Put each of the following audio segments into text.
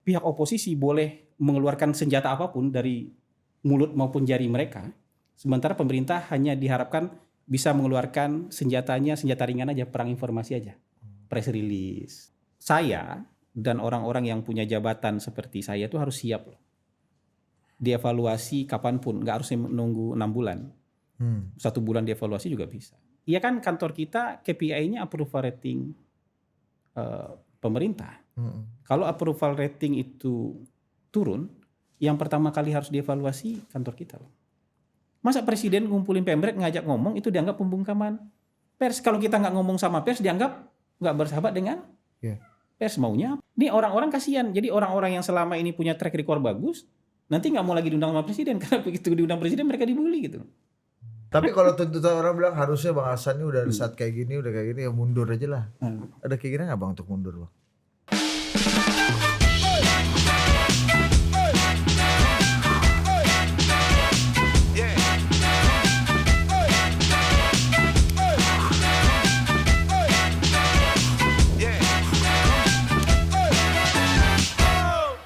pihak oposisi boleh mengeluarkan senjata apapun dari mulut maupun jari mereka, sementara pemerintah hanya diharapkan bisa mengeluarkan senjata ringan aja, perang informasi aja, press release. Saya dan orang-orang yang punya jabatan seperti saya itu harus siap loh. Dievaluasi kapanpun, nggak harus menunggu 6 bulan. 1 bulan dievaluasi juga bisa. Iya kan kantor kita KPI-nya approval rating pemerintah. Kalau approval rating itu turun, yang pertama kali harus dievaluasi kantor kita loh. Masa presiden ngumpulin pemret ngajak ngomong itu dianggap pembungkaman pers. Kalau kita nggak ngomong sama pers dianggap nggak bersahabat dengan pers. Maunya ini orang-orang kasihan. Jadi orang-orang yang selama ini punya track record bagus nanti nggak mau lagi diundang sama presiden karena begitu diundang presiden mereka dibully gitu. Tapi kalau tuntutan orang bilang harusnya Bang Hasan ini udah saat kayak gini ya mundur aja lah. Ada keinginan nggak Bang untuk mundur Bang?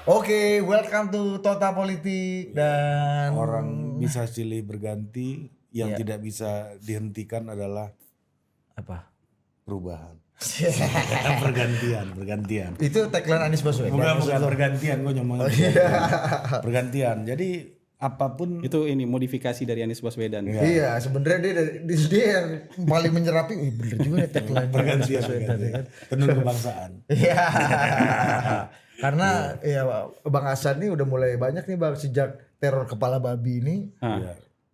Oke, welcome to Total Politik dan orang bisa silih berganti, yang tidak bisa dihentikan adalah apa? Perubahan. Bergantian. Itu tagline Anies Baswedan. Bukan bergantian, gue nyomong bergantian. Jadi apapun itu ini modifikasi dari Anies Baswedan. Iya, sebenarnya dia yang paling menyerapi. Bener juga ya tagline bergantian. Tenun kebangsaan. Iya. Karena ya Bang Hasan ini udah mulai banyak nih Bang sejak teror kepala babi ini.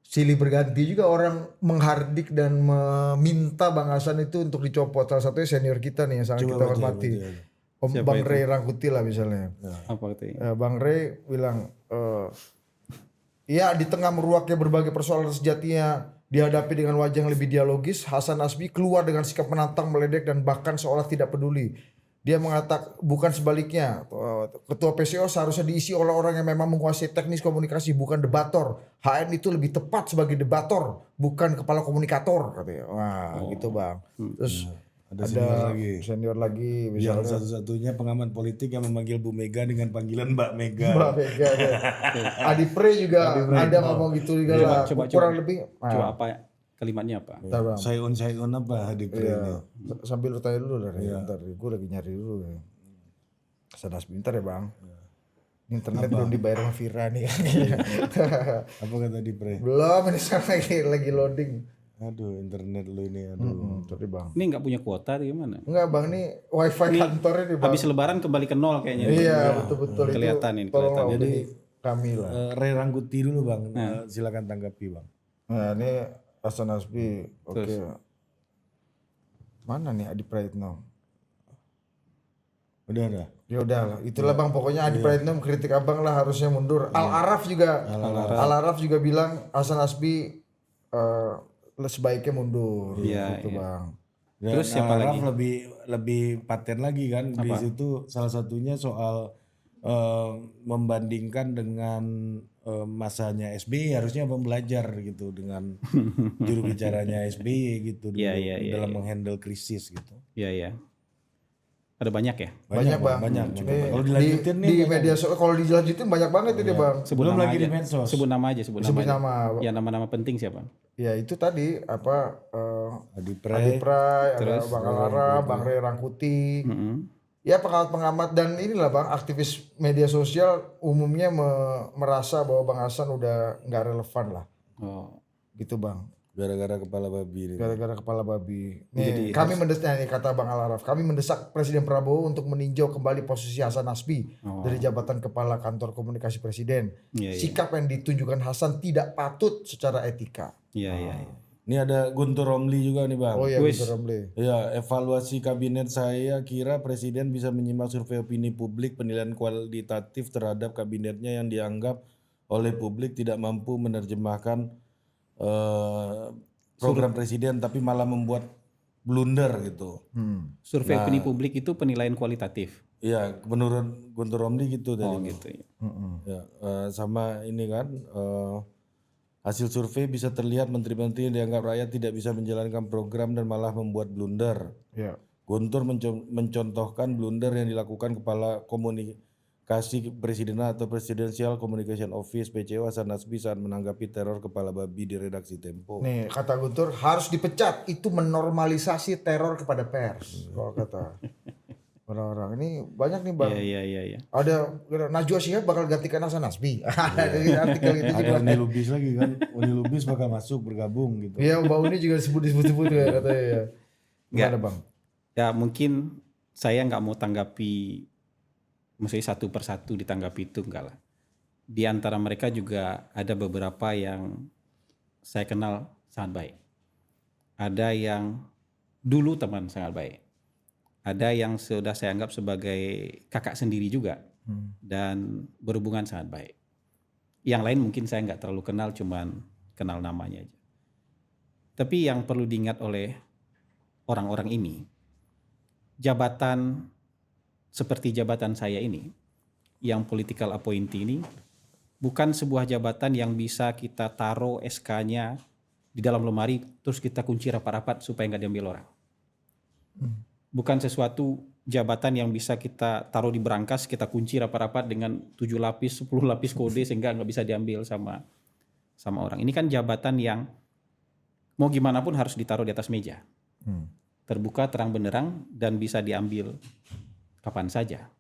Silih berganti juga orang menghardik dan meminta Bang Hasan itu untuk dicopot. Salah satunya senior kita nih yang sangat kita hormati. Bang Ray Rangkuti lah misalnya. Apa itu? Bang Ray bilang ya di tengah meruaknya berbagai persoalan sejatinya dihadapi dengan wajah yang lebih dialogis, Hasan Nasbi keluar dengan sikap menantang, meledek dan bahkan seolah tidak peduli. Dia mengatakan bukan sebaliknya, ketua PCO seharusnya diisi oleh orang yang memang menguasai teknis komunikasi, bukan debator. HN itu lebih tepat sebagai debator, bukan kepala komunikator katanya. Wah, gitu Bang. Terus ada senior lagi yang satu-satunya pengamat politik yang memanggil Bu Mega dengan panggilan Mbak Mega. Mbak Mega. Adi Pre juga ada ngomong gitu juga lah. Kurang lebih. Coba apa kalimatnya apa? Sayun apa Adi Pre ini? Sambil lu tanya dulu dari bentar. Gue lagi nyari dulu. Sadas bentar ya Bang. Internet belum dibayar sama Vira nih. Apa kata Adi Pre? Belum, ini sekarang lagi loading. Aduh, internet lu ini aduh. Sorry Bang. Ini nggak punya kuota atau gimana? Enggak Bang, ini wifi kantornya nih Bang. Habis lebaran kembali ke nol kayaknya. Iya, betul-betul kelihatan itu. ini, kelihatan. Jadi kami lah. Ray Rangkuti dulu Bang. Silakan tanggapi Bang. Nah, ini Hasan Nasbi. Oke. Mana nih Adi Praitno? Udah. Ya udahlah, itulah Bang, pokoknya Adi Praitno kritik Abang lah harusnya mundur. Al-Araf juga bilang Hasan Nasbi sebaiknya mundur gitu Bang. Dan terus siapa lagi? lebih paten lagi kan di situ, salah satunya soal membandingkan dengan masanya SBY, harusnya Abang belajar gitu dengan juru bicaranya SBY gitu dalam menghandle krisis gitu. Iya. Ada banyak ya? Banyak Bang. Kalau dilanjutin di media sosial, kalau dilanjutin banyak banget ini Bang. Sebelum lagi di medsos. Sebut nama aja, sebut nama. Ya nama-nama penting siapa? Ya itu tadi apa Adi Pray, ada Bang Al-Araf, Bang Ray Rangkuti. Ya pengamat dan inilah Bang, aktivis media sosial umumnya merasa bahwa Bang Hasan udah nggak relevan lah. Gitu Bang. Gara-gara kepala babi. Nih, jadi kami mendesak nih kata Bang Al-Araf, kami mendesak Presiden Prabowo untuk meninjau kembali posisi Hasan Nasbi dari jabatan Kepala Kantor Komunikasi Presiden. Sikap yang ditunjukkan Hasan tidak patut secara etika. Iya. Ini ada Guntur Romli juga nih Bang. Oh iya, Guntur Romli. Ya, evaluasi kabinet saya kira Presiden bisa menyimak survei opini publik penilaian kualitatif terhadap kabinetnya yang dianggap oleh publik tidak mampu menerjemahkan program Presiden tapi malah membuat blunder gitu. Survei opini publik itu penilaian kualitatif. Iya, menurut Guntur Romli gitu tadi. Gitu ya. Sama ini kan hasil survei bisa terlihat menteri-menteri yang dianggap rakyat tidak bisa menjalankan program dan malah membuat blunder. Guntur mencontohkan blunder yang dilakukan Kepala Kasih Presiden atau Presidential Communication Office PCO Hasan Nasbi saat menanggapi teror kepala babi di redaksi Tempo. Nih kata Guntur harus dipecat, itu menormalisasi teror kepada pers. Kalau kata orang-orang ini banyak nih Bang. Iya. Ada Najwa Shihab bakal gantikan Hasan Nasbi. Ada artikel itu Ada juga. Uni Lubis lagi kan, Uni Lubis bakal masuk bergabung gitu. Iya, bau ini juga disebut ya katanya ya. Gimana Bang? Ya mungkin saya nggak mau tanggapi, maksudnya satu persatu ditanggapi itu enggak lah. Di antara mereka juga ada beberapa yang saya kenal sangat baik. Ada yang dulu teman sangat baik. Ada yang sudah saya anggap sebagai kakak sendiri juga dan berhubungan sangat baik. Yang lain mungkin saya nggak terlalu kenal, cuman kenal namanya aja. Tapi yang perlu diingat oleh orang-orang ini, jabatan seperti jabatan saya ini, yang political appointee ini, bukan sebuah jabatan yang bisa kita taruh SK-nya di dalam lemari terus kita kunci rapat-rapat supaya nggak diambil orang. Bukan sesuatu jabatan yang bisa kita taruh di berangkas, kita kunci rapat-rapat dengan 7 lapis, 10 lapis kode sehingga nggak bisa diambil sama orang. Ini kan jabatan yang mau gimana pun harus ditaruh di atas meja. Terbuka, terang benderang, dan bisa diambil kapan saja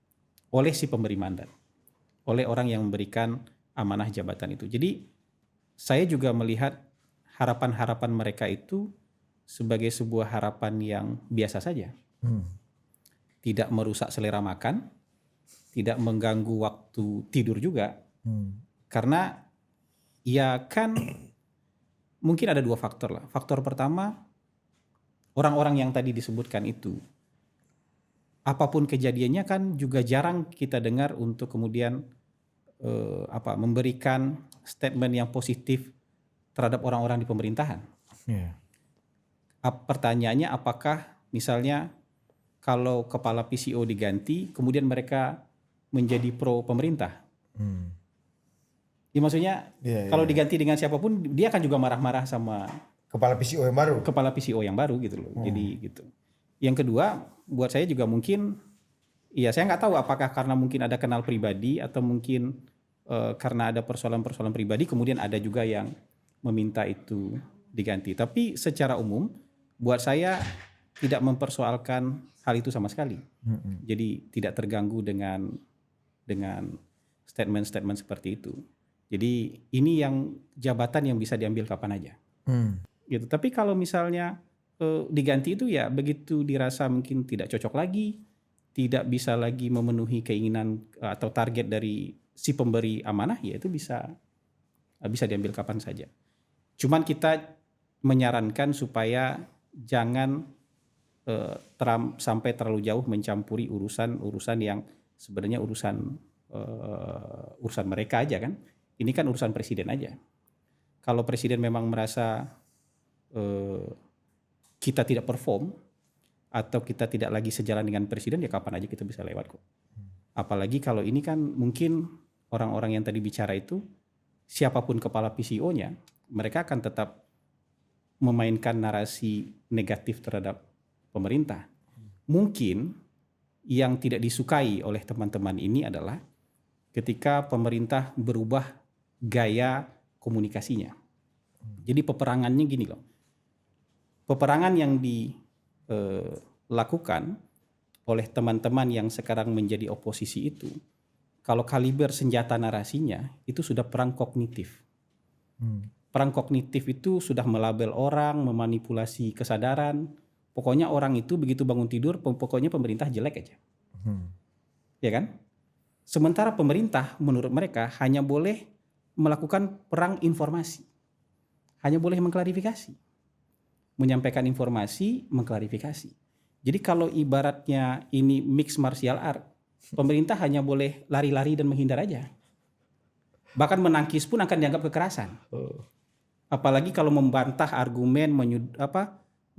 oleh si pemberi mandat, oleh orang yang memberikan amanah jabatan itu. Jadi saya juga melihat harapan-harapan mereka itu sebagai sebuah harapan yang biasa saja. Tidak merusak selera makan, tidak mengganggu waktu tidur juga. Karena ya kan mungkin ada 2 faktor lah. Faktor pertama, orang-orang yang tadi disebutkan itu, apapun kejadiannya kan juga jarang kita dengar untuk kemudian memberikan statement yang positif terhadap orang-orang di pemerintahan. Pertanyaannya apakah misalnya kalau kepala PCO diganti kemudian mereka menjadi pro pemerintah? Ya maksudnya kalau diganti dengan siapapun dia akan juga marah-marah sama Kepala PCO yang baru. Kepala PCO yang baru gitu loh. Jadi gitu. Yang kedua buat saya juga mungkin, ya saya nggak tahu apakah karena mungkin ada kenal pribadi atau mungkin karena ada persoalan-persoalan pribadi kemudian ada juga yang meminta itu diganti. Tapi secara umum buat saya tidak mempersoalkan hal itu sama sekali. Jadi tidak terganggu dengan statement-statement seperti itu. Jadi ini yang jabatan yang bisa diambil kapan aja. Gitu. Tapi kalau misalnya diganti itu ya begitu dirasa mungkin tidak cocok lagi, tidak bisa lagi memenuhi keinginan atau target dari si pemberi amanah, ya itu bisa diambil kapan saja. Cuman kita menyarankan supaya jangan sampai terlalu jauh mencampuri urusan yang sebenarnya urusan mereka aja kan. Ini kan urusan presiden aja. Kalau presiden memang merasa kita tidak perform atau kita tidak lagi sejalan dengan presiden, ya kapan aja kita bisa lewat kok. Apalagi kalau ini kan mungkin orang-orang yang tadi bicara itu siapapun kepala PCO-nya, mereka akan tetap memainkan narasi negatif terhadap pemerintah. Mungkin yang tidak disukai oleh teman-teman ini adalah ketika pemerintah berubah gaya komunikasinya. Jadi peperangannya gini loh. Peperangan yang dilakukan oleh teman-teman yang sekarang menjadi oposisi itu, kalau kaliber senjata narasinya itu sudah perang kognitif. Perang kognitif itu sudah melabel orang, memanipulasi kesadaran. Pokoknya orang itu begitu bangun tidur, pokoknya pemerintah jelek aja. Ya kan? Sementara pemerintah menurut mereka hanya boleh melakukan perang informasi. Hanya boleh mengklarifikasi. Menyampaikan informasi, mengklarifikasi. Jadi kalau ibaratnya ini mix martial art, pemerintah hanya boleh lari-lari dan menghindar aja. Bahkan menangkis pun akan dianggap kekerasan. Apalagi kalau membantah argumen,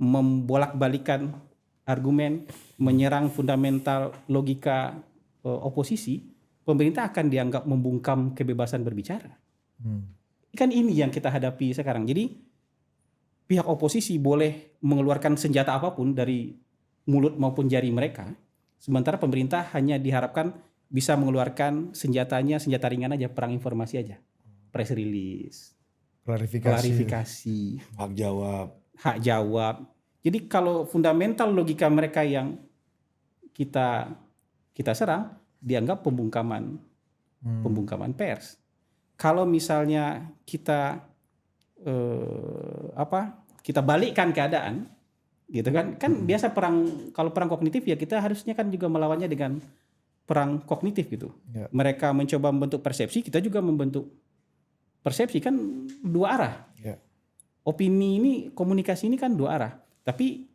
membolak-balikan argumen, menyerang fundamental logika oposisi, pemerintah akan dianggap membungkam kebebasan berbicara. Kan ini yang kita hadapi sekarang. Jadi pihak oposisi boleh mengeluarkan senjata apapun dari mulut maupun jari mereka, sementara pemerintah hanya diharapkan bisa mengeluarkan senjata ringan aja, perang informasi aja, press release, klarifikasi, hak jawab. Jadi kalau fundamental logika mereka yang kita serang dianggap pembungkaman pers. Kalau misalnya kita kita balikkan keadaan, gitu kan? Kan biasa kalau perang kognitif ya kita harusnya kan juga melawannya dengan perang kognitif gitu. Ya. Mereka mencoba membentuk persepsi, kita juga membentuk persepsi, kan dua arah. Ya. Opini ini, komunikasi ini kan dua arah. Tapi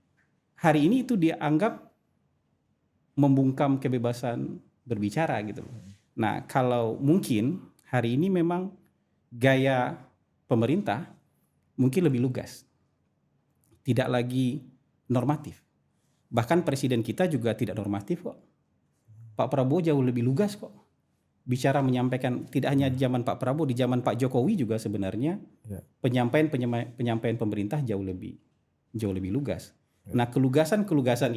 hari ini itu dianggap membungkam kebebasan berbicara gitu. Nah, kalau mungkin hari ini memang gaya pemerintah mungkin lebih lugas. Tidak lagi normatif. Bahkan presiden kita juga tidak normatif kok. Pak Prabowo jauh lebih lugas kok. Bicara menyampaikan, tidak hanya di zaman Pak Prabowo, di zaman Pak Jokowi juga sebenarnya penyampaian pemerintah jauh lebih lugas. Nah, kelugasan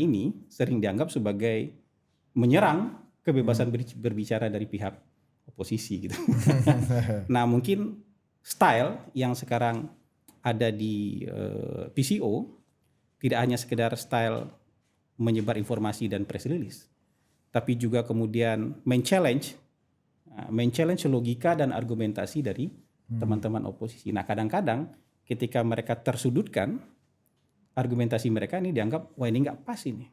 ini sering dianggap sebagai menyerang kebebasan berbicara dari pihak oposisi gitu. Nah, mungkin style yang sekarang ada di PCO tidak hanya sekedar style menyebar informasi dan press release, tapi juga kemudian men-challenge logika dan argumentasi dari teman-teman oposisi. Nah, kadang-kadang ketika mereka tersudutkan, argumentasi mereka ini dianggap, wah ini nggak pas ini.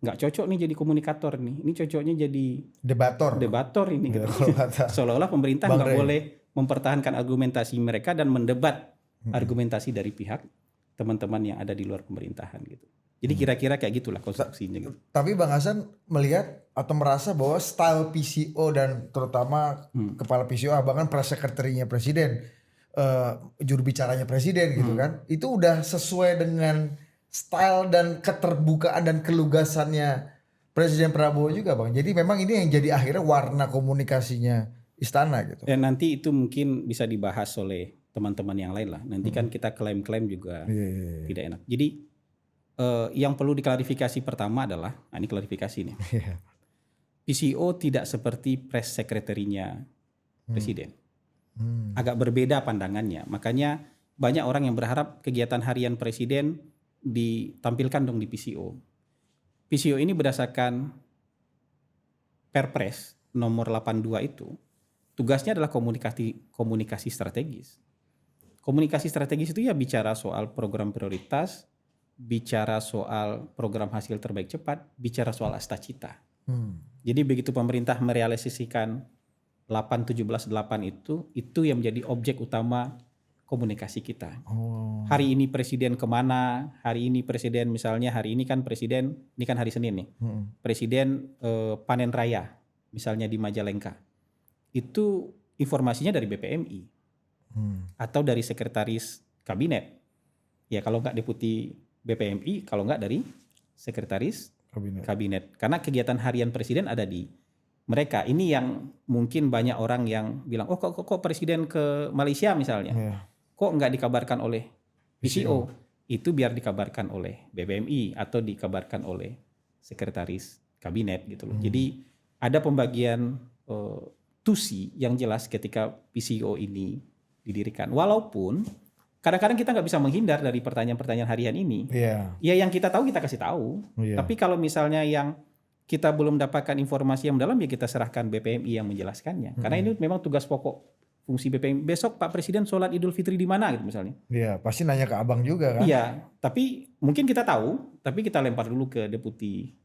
Nggak cocok nih jadi komunikator nih. Ini cocoknya jadi debator ini. Gitu. Seolah-olah pemerintah nggak boleh mempertahankan argumentasi mereka dan mendebat argumentasi dari pihak teman-teman yang ada di luar pemerintahan gitu. Jadi kira-kira kayak gitulah konstruksinya gitu. Tapi Bang Hasan melihat atau merasa bahwa style PCO dan terutama kepala PCO Abang kan press secretary-nya presiden, juru bicaranya presiden gitu kan. Itu udah sesuai dengan style dan keterbukaan dan kelugasannya Presiden Prabowo juga Bang. Jadi memang ini yang jadi akhirnya warna komunikasinya istana gitu. Dan nanti itu mungkin bisa dibahas oleh teman-teman yang lain lah. Nanti kan kita klaim-klaim juga tidak enak. Jadi yang perlu diklarifikasi pertama adalah, nah ini klarifikasi nih. PCO tidak seperti press secretary-nya presiden. Agak berbeda pandangannya. Makanya banyak orang yang berharap kegiatan harian presiden ditampilkan dong di PCO. PCO ini berdasarkan Perpres nomor 82 itu, tugasnya adalah komunikasi strategis. Komunikasi strategis itu ya bicara soal program prioritas, bicara soal program hasil terbaik cepat, bicara soal astacita. Jadi begitu pemerintah merealisasikan 8-17-8 itu yang menjadi objek utama komunikasi kita. Hari ini presiden kemana, hari ini presiden misalnya hari ini kan presiden, ini kan hari Senin nih, presiden panen raya misalnya di Majalengka. Itu informasinya dari BPMI atau dari sekretaris kabinet. Ya kalau nggak deputi BPMI, kalau nggak dari sekretaris kabinet. Karena kegiatan harian presiden ada di mereka. Ini yang mungkin banyak orang yang bilang, oh kok presiden ke Malaysia misalnya. Kok nggak dikabarkan oleh PCO? Itu biar dikabarkan oleh BPMI atau dikabarkan oleh sekretaris kabinet gitu loh. Jadi ada pembagian tusi yang jelas ketika PCO ini didirikan. Walaupun kadang-kadang kita nggak bisa menghindar dari pertanyaan-pertanyaan harian ini. Ya yang kita tahu kita kasih tahu. Tapi kalau misalnya yang kita belum dapatkan informasi yang mendalam ya kita serahkan BPMI yang menjelaskannya. Karena ini memang tugas pokok fungsi BPMI. Besok Pak Presiden sholat Idul Fitri di mana gitu misalnya. Iya, pasti nanya ke Abang juga kan. Iya, tapi mungkin kita tahu, tapi kita lempar dulu ke deputi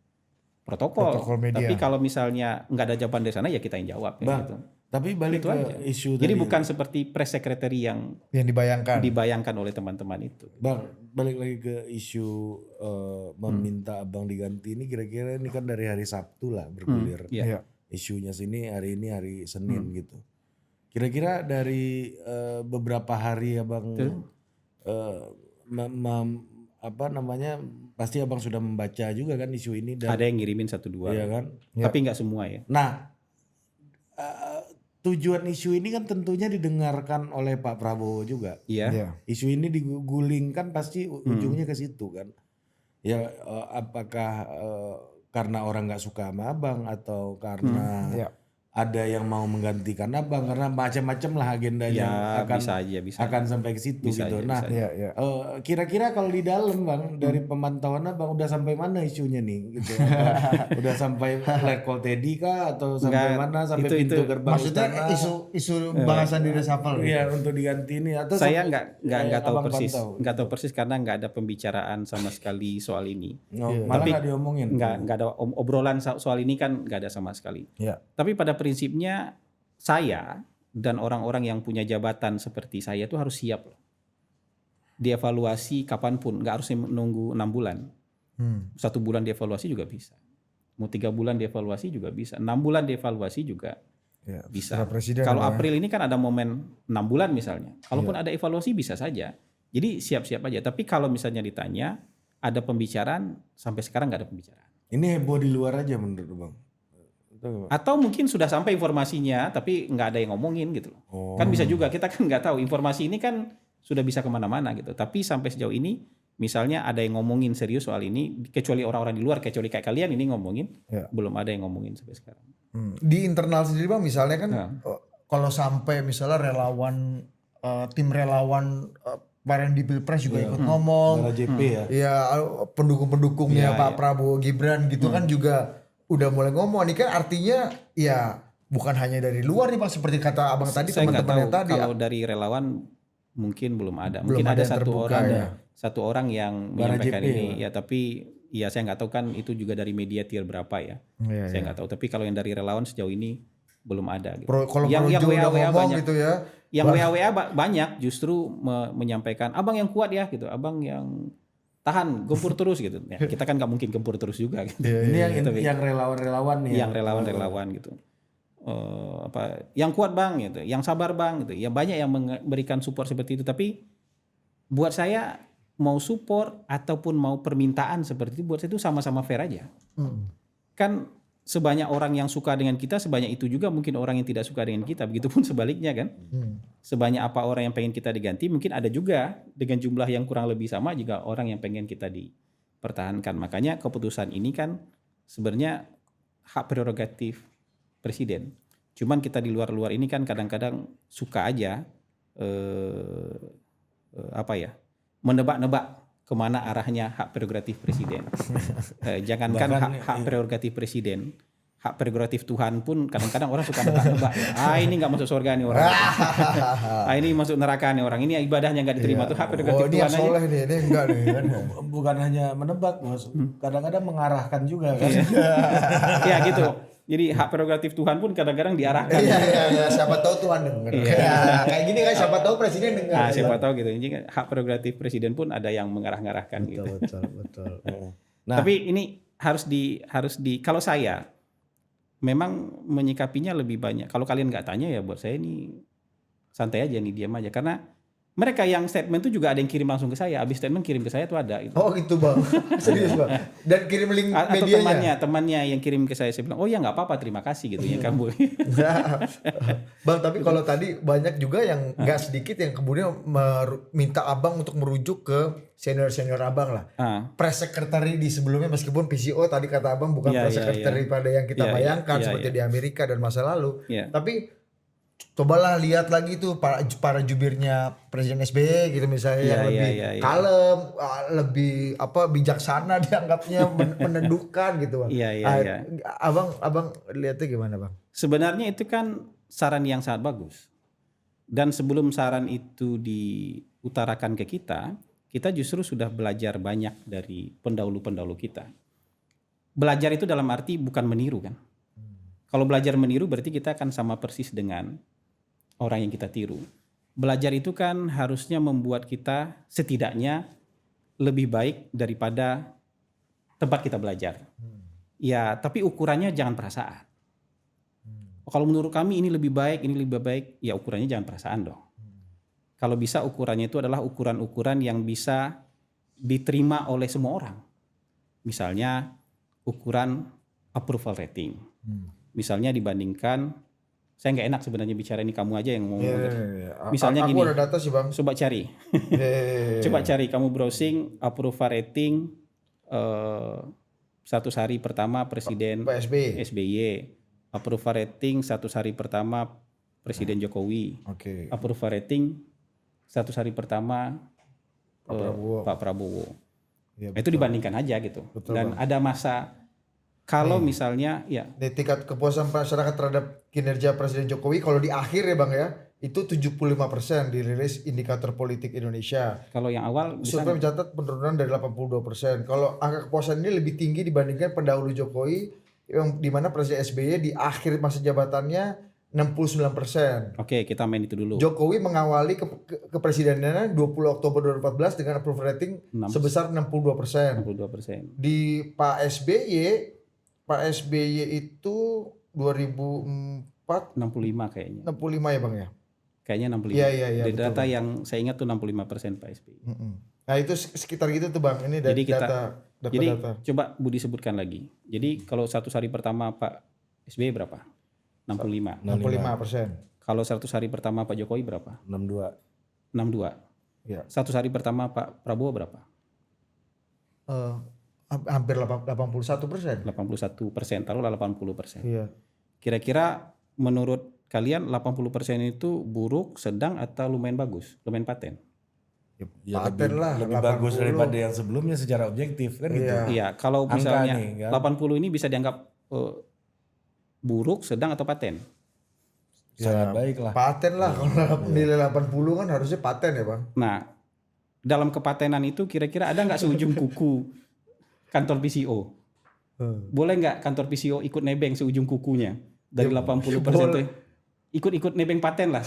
protokol media. Tapi kalau misalnya nggak ada jawaban dari sana ya kita yang jawab. Bang, gitu. Tapi balik itu ke aja. isu Jadi tadi. bukan seperti press secretary yang dibayangkan oleh teman-teman itu. Bang, balik lagi ke isu meminta Abang diganti ini, kira-kira ini kan dari hari Sabtu lah bergulir. Isunya sini hari ini hari Senin gitu. Kira-kira dari beberapa hari Abang pasti Abang sudah membaca juga kan isu ini. Dan ada yang ngirimin 1-2 iya kan? Tapi nggak semua ya. Nah, tujuan isu ini kan tentunya didengarkan oleh Pak Prabowo juga. Iya. Isu ini digulingkan pasti ujungnya ke situ kan. Ya apakah karena orang nggak suka sama abang atau karena Ya. ada yang mau menggantikan abang karena macam-macam lah agendanya akan bisa aja, bisa akan sampai ke situ Bisa gitu. aja, Nah, bisa Ya. kira-kira kalau di dalam bang dari pemantauan abang udah sampai mana isunya nih gitu? Apa udah sampai level Teddy kah atau sampai Enggak, mana sampai itu- pintu gerbang Maksudnya istana? isu bahasan di reshuffle gitu. Iya untuk diganti ini atau Saya sampai- nggak yang tahu abang persis, pantau? nggak tahu persis karena nggak ada pembicaraan sama sekali soal ini. Malah Tapi nggak diomongin. Nggak ada obrolan soal ini kan nggak ada sama sekali. Ya. Tapi pada prinsipnya saya dan orang-orang yang punya jabatan seperti saya itu harus siap loh. Dievaluasi kapanpun, nggak harus menunggu 6 bulan. 1 bulan dievaluasi juga bisa. Mau 3 bulan dievaluasi juga bisa. 6 bulan dievaluasi juga Ya, bisa. secara presiden Kalau ya. April ini kan ada momen 6 bulan misalnya. Kalaupun ada evaluasi bisa saja. Jadi siap-siap aja. Tapi kalau misalnya ditanya ada pembicaraan, sampai sekarang nggak ada pembicaraan. Ini heboh di luar aja menurut bang. Itu apa? Atau mungkin sudah sampai informasinya tapi nggak ada yang ngomongin gitu loh. Oh. Kan bisa juga, kita kan nggak tahu. Informasi ini kan sudah bisa kemana-mana gitu. Tapi sampai sejauh ini misalnya ada yang ngomongin serius soal ini, kecuali orang-orang di luar, kecuali kayak kalian ini ngomongin, Ya. belum ada yang ngomongin sampai sekarang. Di internal sendiri bang, misalnya kan Ya. kalau sampai misalnya relawan tim relawan kemarin di Pilpres juga ikut ngomong, Bala JP ya. ya pendukung-pendukungnya Iya, Pak iya. Prabowo Gibran gitu kan juga udah mulai ngomong. Ini kan artinya ya bukan hanya dari luar nih Pak, seperti kata abang tadi Saya nggak teman-teman tahu yang tadi. kalau dari relawan mungkin belum ada. Belum Mungkin ada ada yang satu terbuka orang, ya. satu orang yang Bara menyampaikan JP ini. Ya tapi ya saya nggak tahu kan itu juga dari media tier berapa ya. Iya, Saya nggak tahu. Tapi kalau yang dari relawan sejauh ini belum ada. Gitu. Kalau yang Projo udah WA ngomong banyak. gitu ya. Yang WA banyak justru menyampaikan abang yang kuat ya gitu, abang yang tahan gempur terus gitu. Ya, kita kan nggak mungkin gempur terus juga gitu. Ini Tapi yang relawan-relawan nih. yang relawan-relawan gitu. Yang kuat bang gitu, yang sabar bang gitu. Ya banyak yang memberikan support seperti itu. Tapi buat saya mau support ataupun mau permintaan seperti itu buat saya itu sama-sama fair aja. Kan sebanyak orang yang suka dengan kita, sebanyak itu juga mungkin orang yang tidak suka dengan kita. Begitupun sebaliknya kan. Sebanyak apa orang yang pengen kita diganti, mungkin ada juga dengan jumlah yang kurang lebih sama juga orang yang pengen kita dipertahankan. Makanya keputusan ini kan sebenarnya hak prerogatif presiden. Cuman kita di luar-luar ini kan kadang-kadang suka aja menebak-nebak kemana arahnya hak prerogatif presiden. Jangankan hak prerogatif presiden, hak prerogatif Tuhan pun kadang-kadang orang suka nebak-nebak. Ini nggak masuk surga nih orang. Ini masuk neraka nih orang. Ini ibadahnya nggak diterima tuh hak prerogatif Ini Tuhan yang aja. soleh nih, ini enggak nih kan. Bukan hanya menebak bos, kadang-kadang mengarahkan juga kan. Ya gitu. Jadi hak prerogatif Tuhan pun kadang-kadang diarahkan. Iya, siapa tahu Tuhan denger. Kayak gini kan siapa tahu presiden dengar. Nah, siapa tahu gitu. Jadi hak prerogatif presiden pun ada yang mengarah-ngarahkan gitu. Betul. Nah. Tapi ini harus di kalau saya memang menyikapinya lebih banyak. Kalau kalian nggak tanya ya buat saya ini santai aja nih, diam aja. Karena mereka yang statement itu juga ada yang kirim langsung ke saya. Abis statement kirim ke saya tuh ada. Gitu. Oh gitu bang, serius bang. Dan kirim link Atau medianya. temannya yang kirim ke saya bilang, oh ya nggak apa-apa, terima kasih gitu ya kamu. Bang, tapi kalau tadi banyak juga yang nggak sedikit yang kemudian minta abang untuk merujuk ke senior abang lah. Press secretary di sebelumnya meskipun PCO tadi kata abang bukan press secretary pada yang kita bayangkan seperti di Amerika dan masa lalu. Tapi cobalah lihat lagi tuh para jubirnya Presiden SBY gitu misalnya yang lebih kalem, lebih bijaksana dianggapnya menendukan gitu bang. Abang lihatnya gimana bang? Sebenarnya itu kan saran yang sangat bagus. Dan sebelum saran itu diutarakan ke kita justru sudah belajar banyak dari pendahulu-pendahulu kita. Belajar itu dalam arti bukan meniru kan. Kalau belajar meniru berarti kita akan sama persis dengan orang yang kita tiru. Belajar itu kan harusnya membuat kita setidaknya lebih baik daripada tempat kita belajar. Ya, tapi ukurannya jangan perasaan. Kalau menurut kami ini lebih baik, ya ukurannya jangan perasaan dong. Kalau bisa ukurannya itu adalah ukuran-ukuran yang bisa diterima oleh semua orang. Misalnya ukuran approval rating. Misalnya dibandingkan, saya nggak enak sebenarnya bicara ini, kamu aja yang ngomong. Misalnya gini, ada data sih bang. Coba cari, coba cari kamu browsing approval rating 100 hari pertama Presiden Pak SBY. SBY. Approval rating 100 hari pertama Presiden Jokowi. Oke. Approval rating 100 hari pertama Pak Prabowo. Pak Prabowo. Ya, Itu dibandingkan aja gitu. Betul, Dan ada masa kalau misalnya ya Di tingkat kepuasan masyarakat terhadap kinerja Presiden Jokowi kalau di akhir ya Bang ya, itu 75% dirilis indikator politik Indonesia. kalau yang awal Survei mencatat penurunan dari 82%. Kalau angka kepuasan ini lebih tinggi dibandingkan pendahulu Jokowi yang di mana Presiden SBY di akhir masa jabatannya 69%. oke, kita main itu dulu. Jokowi mengawali kepresidenannya 20 Oktober 2014 dengan approval rating sebesar 62%. 62%. Di Pak SBY itu 2004 65 kayaknya. 65 ya Bang ya. Kayaknya 65. Iya, Dari betul, data yang saya ingat tuh 65% Pak SBY. Nah itu sekitar gitu tuh Bang. Ini Jadi jadi data. coba Budi sebutkan lagi. Jadi kalau 100 hari pertama Pak SBY berapa? 65. 65%. Kalau 100 hari pertama Pak Jokowi berapa? 62. 62. Ya. 100 hari pertama Pak Prabowo berapa? Hampir 81%. 81%, taruhlah 80%. Iya. Kira-kira menurut kalian 80% itu buruk, sedang atau lumayan bagus? Lumayan paten? Ya, Paten lah, lebih 80. bagus daripada yang sebelumnya secara objektif kan gitu. Iya, kalau Angka misalnya nih, kan? 80 ini bisa dianggap buruk, sedang atau paten? Sangat baik lah. Paten lah kalau nilai 80 kan harusnya paten ya Bang. Nah, dalam kepatenan itu kira-kira ada nggak seujung kuku kantor PCO? Boleh nggak kantor PCO ikut nebeng seujung kukunya dari 80% tuh? Ikut-ikut nebeng paten lah.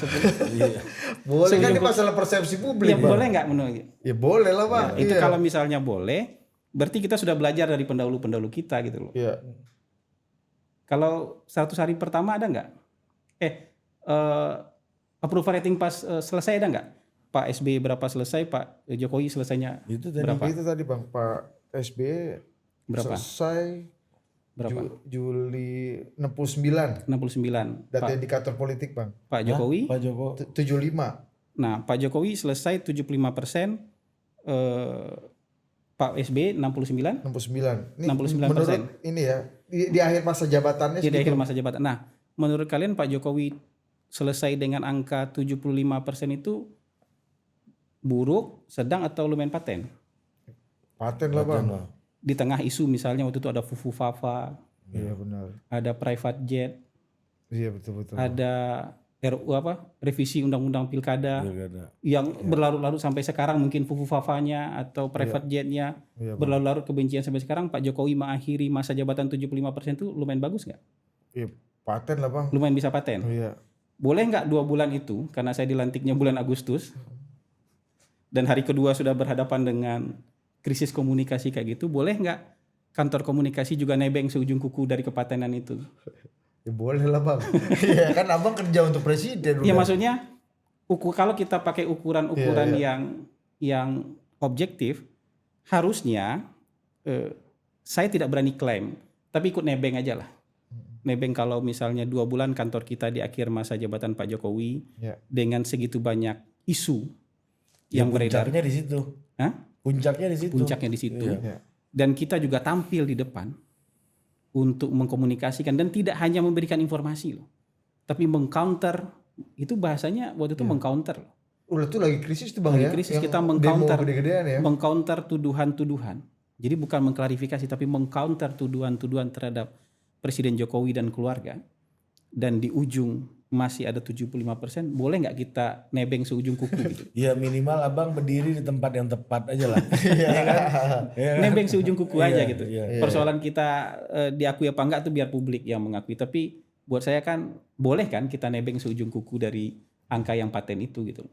Boleh kan ini masalah persepsi publik. Ya, Bang. boleh nggak menurut? Ya boleh lah Bang. Itu Iya. kalau misalnya boleh, berarti kita sudah belajar dari pendahulu-pendahulu kita gitu loh. Iya. Kalau 100 hari pertama ada nggak? Approval rating pas selesai ada nggak? Pak SBY berapa selesai, Pak Jokowi selesainya Itu tadi berapa? Itu tadi Bang, Pak SBY Berapa? selesai Berapa? Juli 69. 69. Data indikator politik Bang. Pak Jokowi? Pak Joko 75. Nah, Pak Jokowi selesai 75%, Pak SBY 69, 69. Ini 69%. menurut ini ya di akhir masa jabatannya di segitu. akhir masa jabatan. Nah, menurut kalian Pak Jokowi selesai dengan angka 75% itu buruk, sedang atau lumayan paten? Paten lah Bang. Di tengah isu misalnya waktu itu ada Fufu Fafa, Iya benar. ada private jet, Iya betul. ada RU revisi undang-undang pilkada yang berlarut-larut sampai sekarang, mungkin Fufu Fafanya atau private jetnya berlarut-larut kebencian sampai sekarang. Pak Jokowi mengakhiri masa jabatan 75% itu lumayan bagus nggak? Iya, paten lah Bang. Lumayan bisa paten. Iya. Boleh nggak 2 bulan itu, karena saya dilantiknya bulan Agustus dan hari kedua sudah berhadapan dengan krisis komunikasi kayak gitu, boleh nggak kantor komunikasi juga nebeng seujung kuku dari kepatenan itu? Ya boleh lah Bang. Iya kan Abang kerja untuk presiden. Ya udah. maksudnya kalau kita pakai ukuran-ukuran yang objektif, harusnya saya tidak berani klaim, tapi ikut nebeng aja lah. Nebeng kalau misalnya 2 bulan kantor kita di akhir masa jabatan Pak Jokowi dengan segitu banyak isu yang beredar. puncaknya di situ. Hah? Puncaknya di situ. Puncaknya di situ. Iya. Dan kita juga tampil di depan untuk mengkomunikasikan dan tidak hanya memberikan informasi loh, tapi mengcounter. Itu bahasanya waktu itu mengcounter loh. Udah tuh lagi krisis tuh Bang Lagi ya. krisis, Yang kita demo mengcounter, gede-gedean ya. mengcounter tuduhan-tuduhan. Jadi bukan mengklarifikasi tapi mengcounter tuduhan-tuduhan terhadap Presiden Jokowi dan keluarga. Dan di ujung masih ada 75%, boleh nggak kita nebeng seujung kuku gitu? Ya minimal Abang berdiri di tempat yang tepat aja lah. Iya kan? Nebeng seujung kuku aja gitu. iya. Persoalan kita diakui apa enggak tuh biar publik yang mengakui. Tapi buat saya kan boleh kan kita nebeng seujung kuku dari angka yang paten itu gitu.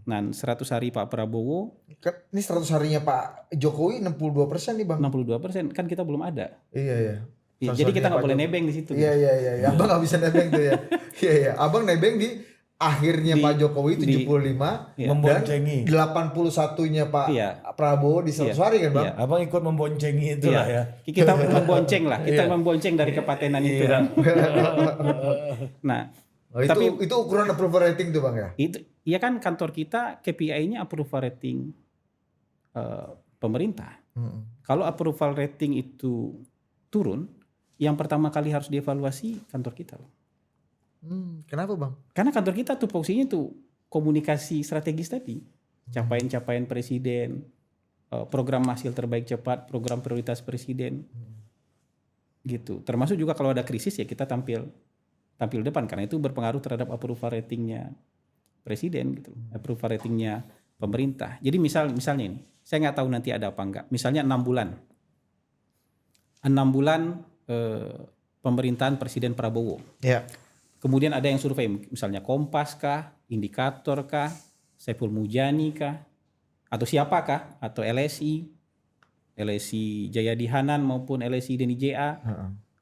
Nah 100 hari Pak Prabowo. Kan ini 100 harinya Pak Jokowi 62% nih Bang. 62% kan kita belum ada. Iya. Ya, jadi kita nggak boleh nebeng di situ. Iya. Abang nggak bisa nebeng tuh ya. Iya. Abang nebeng di akhirnya Pak Jokowi 75 memboncengi. dan 81-nya Pak Prabowo di 100 hari kan Bang? Iya. Abang ikut memboncengi itu lah ya. Kita membonceng lah. Kita membonceng dari kepatenan itu kan. Nah, itu ukuran approval rating tuh Bang ya? Itu ya kan kantor kita KPI-nya approval rating pemerintah. Kalau approval rating itu turun, yang pertama kali harus dievaluasi kantor kita loh. Kenapa bang? Karena kantor kita tuh fungsinya tuh komunikasi strategis tadi, capaian-capaian presiden, program hasil terbaik cepat, program prioritas presiden, gitu. Termasuk juga kalau ada krisis ya kita tampil depan, karena itu berpengaruh terhadap approval ratingnya presiden, gitu, approval ratingnya pemerintah. Jadi misalnya ini, saya nggak tahu nanti ada apa enggak. Misalnya 6 bulan pemerintahan Presiden Prabowo. Ya. Kemudian ada yang survei, misalnya Kompas kah, Indikator kah, Saiful Mujani kah, atau siapakah, atau LSI Jayadi Hanan maupun LSI Denny JA,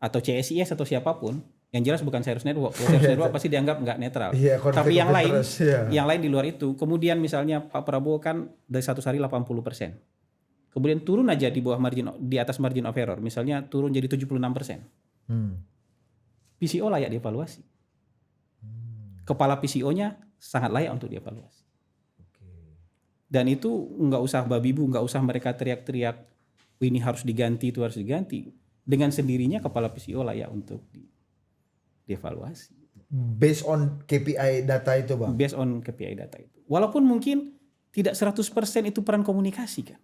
atau CSIS atau siapapun, yang jelas bukan Cyrus Network. Kalau Cyrus Network pasti dianggap nggak netral. Tapi yang lain di luar itu, kemudian misalnya Pak Prabowo kan dari 100 hari 80%. Kemudian turun aja di atas margin of error, misalnya turun jadi 76%. PCO layak dievaluasi. Kepala PCO-nya sangat layak untuk dievaluasi. Dan itu nggak usah babi bu, nggak usah mereka teriak-teriak, ini harus diganti, itu harus diganti. Dengan sendirinya kepala PCO layak untuk dievaluasi. Based on KPI data itu bang? Based on KPI data itu. Walaupun mungkin tidak 100% itu peran komunikasi kan.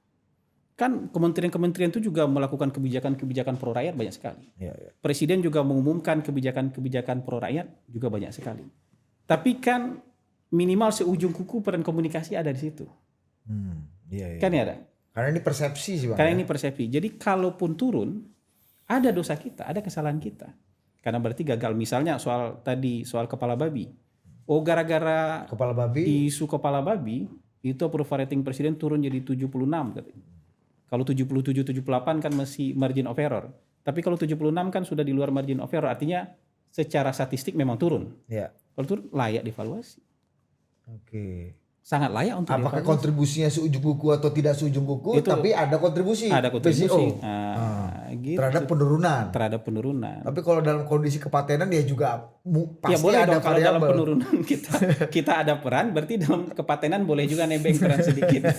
Kan kementerian-kementerian itu juga melakukan kebijakan-kebijakan pro rakyat banyak sekali. Presiden juga mengumumkan kebijakan-kebijakan pro rakyat juga banyak sekali. Tapi kan minimal seujung kuku peran komunikasi ada di situ. Kan ya ada. Karena ini persepsi sih bang. Karena ini persepsi. Jadi kalaupun turun, ada dosa kita, ada kesalahan kita. Karena berarti gagal. Misalnya soal kepala babi. Oh gara-gara kepala babi, isu kepala babi, itu approval rating presiden turun jadi 76 katanya. Kalau 77-78 kan masih margin of error. Tapi kalau 76 kan sudah di luar margin of error. Artinya secara statistik memang turun. Ya. Kalau turun layak dievaluasi. Oke. Sangat layak untuk apakah dievaluasi. kontribusinya seujung kuku atau tidak seujung kuku, tapi ada kontribusi. Ada kontribusi. Gitu. Terhadap penurunan. Tapi kalau dalam kondisi kepatenan dia juga pasti ya boleh ada dong, kalau dalam penurunan kita ada peran, berarti dalam kepatenan boleh juga nebeng peran sedikit.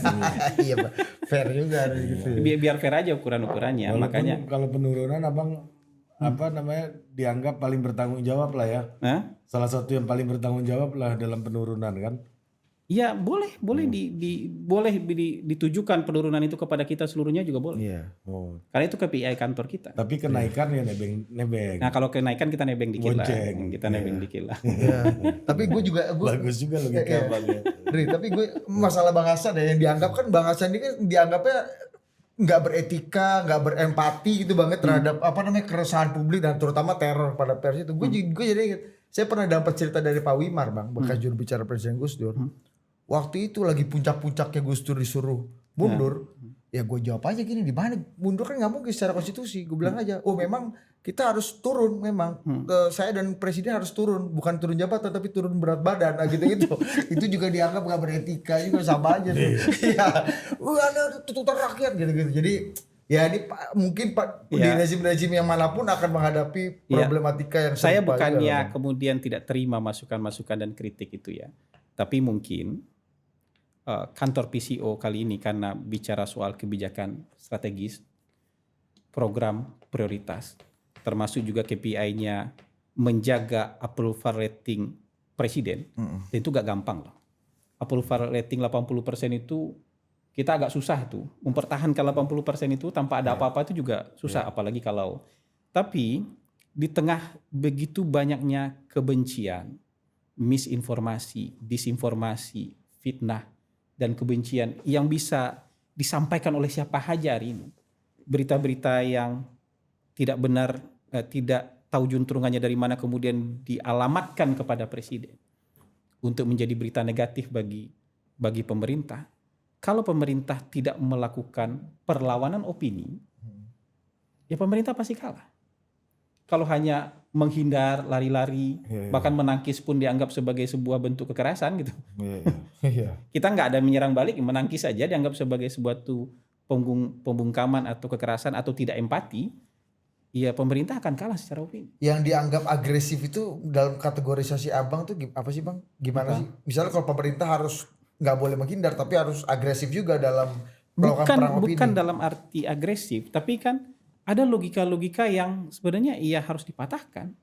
Iya Pak, fair juga gitu. Biar fair aja ukuran-ukurannya. Walaupun makanya kalau penurunan abang dianggap paling bertanggung jawab lah ya. Salah satu yang paling bertanggung jawab lah dalam penurunan kan. Ya boleh ditujukan penurunan itu kepada kita seluruhnya juga boleh. Iya. Karena itu KPI kantor kita. Tapi kenaikan ya nebeng. Nah kalau kenaikan kita nebeng dikit lah. Kita nebeng dikit lah. Tapi gue bagus juga logika Bang. Tapi gue masalah Bang Hasan ya, yang dianggap kan Bang Hasan ini kan dianggapnya nggak beretika, nggak berempati gitu banget terhadap keresahan publik dan terutama teror pada pers itu. Gue jadi ingat, saya pernah dapat cerita dari Pak Wimar bang, bekas juru bicara Presiden Gus Dur. Waktu itu lagi puncak-puncaknya Gus Dur disuruh mundur, ya gue jawab aja gini, di mana mundur kan nggak mungkin secara konstitusi. Gue bilang aja, oh memang kita harus turun memang, saya dan Presiden harus turun, bukan turun jabatan tapi turun berat badan, gitu-gitu. Itu juga dianggap nggak beretika juga, sama aja tuh. Iya, ada tuntutan rakyat gitu-gitu. Jadi ya ini mungkin Pak di rezim-rezim yang manapun akan menghadapi problematika yang saya bukannya kemudian tidak terima masukan-masukan dan kritik itu ya, tapi mungkin kantor PCO kali ini karena bicara soal kebijakan strategis, program prioritas, termasuk juga KPI-nya menjaga approval rating presiden, dan itu gak gampang loh. Approval rating 80% itu kita agak susah tuh mempertahankan 80% itu tanpa ada apa-apa itu juga susah, apalagi kalau. Tapi di tengah begitu banyaknya kebencian, misinformasi, disinformasi, fitnah dan kebencian yang bisa disampaikan oleh siapa saja hari ini, berita-berita yang tidak benar, tidak tahu juntrungannya dari mana kemudian dialamatkan kepada presiden untuk menjadi berita negatif bagi pemerintah. Kalau pemerintah tidak melakukan perlawanan opini, ya pemerintah pasti kalah. Kalau hanya menghindar, lari-lari, bahkan menangkis pun dianggap sebagai sebuah bentuk kekerasan gitu. Kita nggak ada menyerang balik, menangkis saja dianggap sebagai sebuah pembungkaman atau kekerasan atau tidak empati. Ya pemerintah akan kalah secara opini. Yang dianggap agresif itu dalam kategorisasi abang tuh apa sih bang? Gimana sih? Misalnya kalau pemerintah harus nggak boleh menghindar tapi harus agresif juga dalam melakukan perang opini. Bukan dalam arti agresif, tapi kan ada logika-logika yang sebenarnya harus dipatahkan.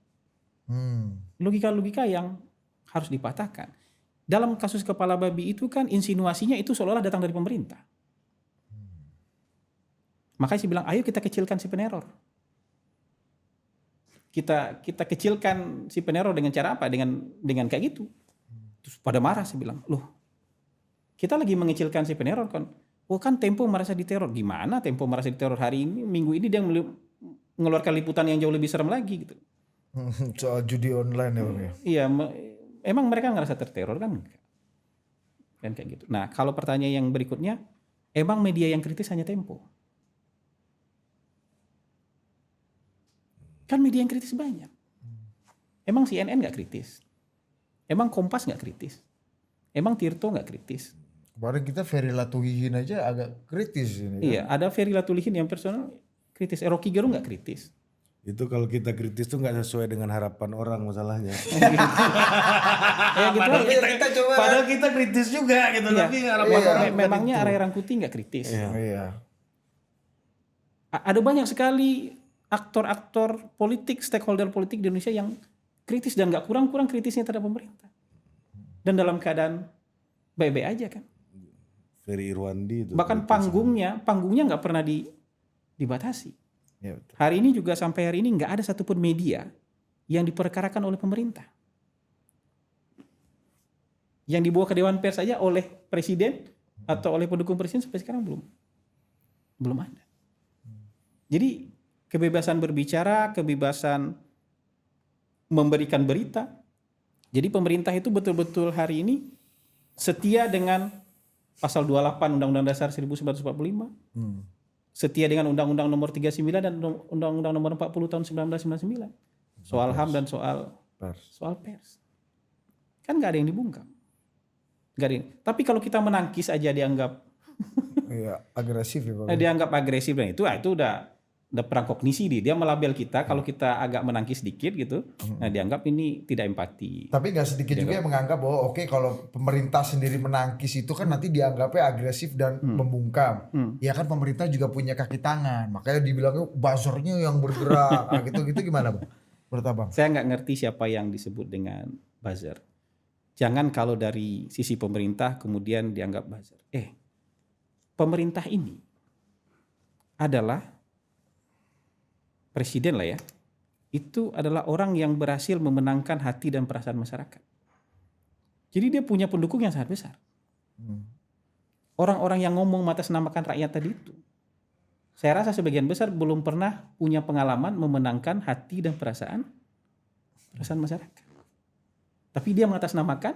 Logika-logika yang harus dipatahkan. Dalam kasus kepala babi itu kan insinuasinya itu seolah-olah datang dari pemerintah. Makanya saya bilang, ayo kita kecilkan si peneror. Kita kecilkan si peneror dengan cara apa? Dengan kayak gitu. Terus pada marah, saya bilang, loh, kita lagi mengecilkan si peneror kan. Oh kan Tempo merasa diteror. Gimana Tempo merasa diteror hari ini? Minggu ini dia mengeluarkan liputan yang jauh lebih serem lagi gitu. Soal judi online ya Bang ya? Iya, emang mereka ngerasa terteror kan? Kan kayak gitu. Nah kalau pertanyaan yang berikutnya, emang media yang kritis hanya Tempo? Kan media yang kritis banyak. Emang CNN nggak kritis? Emang Kompas nggak kritis? Emang Tirto nggak kritis? Kemarin kita Ferry Latuhihin aja agak kritis ini. Iya, ada Ferry Latulihin yang personal kritis. Rocky Gerung nggak kritis. Itu kalau kita kritis tuh nggak sesuai dengan harapan orang masalahnya. Ya gitu. Padahal kita kritis juga gitu, Iya. tapi harapan orang Memangnya Ray Rangkuti nggak kritis? Iya. Ada banyak sekali aktor-aktor politik, stakeholder politik di Indonesia yang kritis dan nggak kurang-kurang kritisnya terhadap pemerintah. Dan dalam keadaan baik-baik aja kan. Ferry Irwandi itu. Bahkan panggungnya nggak pernah dibatasi. Ya, betul. Hari ini juga sampai hari ini nggak ada satupun media yang diperkarakan oleh pemerintah. Yang dibawa ke Dewan Pers saja oleh presiden atau oleh pendukung presiden sampai sekarang belum ada. Jadi kebebasan berbicara, kebebasan memberikan berita. Jadi pemerintah itu betul-betul hari ini setia dengan pasal 28 Undang-Undang Dasar 1945. Setia dengan Undang-Undang Nomor 39 dan Undang-Undang Nomor 40 tahun 1999. Soal HAM dan soal pers. Kan nggak ada yang dibungkam. Tapi kalau kita menangkis aja dianggap agresif ya Pak. dianggap agresif dan itu udah perang kognisi dia melabel kita kalau kita agak menangkis sedikit gitu. Nah dianggap ini tidak empati. Tapi nggak sedikit juga yang menganggap bahwa oke, kalau pemerintah sendiri menangkis itu kan nanti dianggapnya agresif dan membungkam. Ya kan pemerintah juga punya kaki tangan, makanya dibilangnya buzzernya yang bergerak. Nah, gitu gimana Bang? Menurut Abang? Saya nggak ngerti siapa yang disebut dengan buzzer. Jangan kalau dari sisi pemerintah kemudian dianggap buzzer. Pemerintah ini adalah presiden lah ya, itu adalah orang yang berhasil memenangkan hati dan perasaan masyarakat. Jadi dia punya pendukung yang sangat besar. Orang-orang yang ngomong mengatasnamakan rakyat tadi itu, saya rasa sebagian besar belum pernah punya pengalaman memenangkan hati dan perasaan masyarakat. Tapi dia mengatasnamakan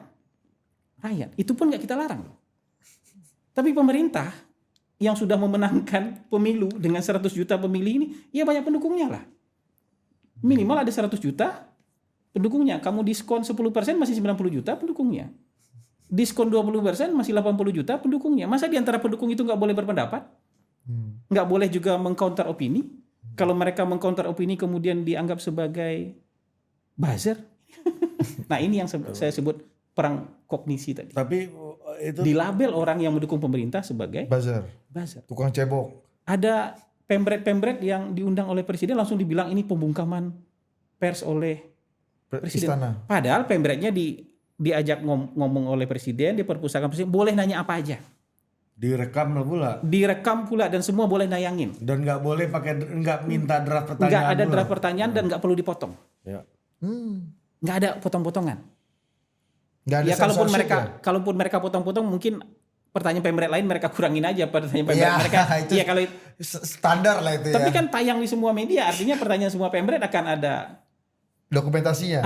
rakyat. Itu pun nggak kita larang. Tapi pemerintah yang sudah memenangkan pemilu dengan 100 juta pemilih ini, ya banyak pendukungnya lah. Minimal ada 100 juta pendukungnya. Kamu diskon 10% masih 90 juta pendukungnya. Diskon 20% masih 80 juta pendukungnya. Masa di antara pendukung itu nggak boleh berpendapat? Nggak boleh juga mengcounter opini? Kalau mereka mengcounter opini kemudian dianggap sebagai buzzer? Nah ini yang saya sebut perang kognisi tadi. Tapi itu dilabel orang yang mendukung pemerintah sebagai buzzer. Tukang cebok. Ada pemret-pemret yang diundang oleh presiden langsung dibilang ini pembungkaman pers oleh presiden. Istana. Padahal pemretnya diajak ngomong oleh presiden, di perpustakaan presiden, boleh nanya apa aja. Direkam pula dan semua boleh nayangin. Dan nggak boleh nggak minta draft pertanyaan. Nggak ada draft pertanyaan dan nggak perlu dipotong. Ya. Nggak ada potong-potongan. Gak ada ya kalaupun mereka potong-potong mungkin pertanyaan pemret lain mereka kurangin aja pertanyaan pemret mereka. Iya kalau standar lah itu. Tapi kan tayang di semua media, artinya pertanyaan semua pemret akan ada dokumentasinya.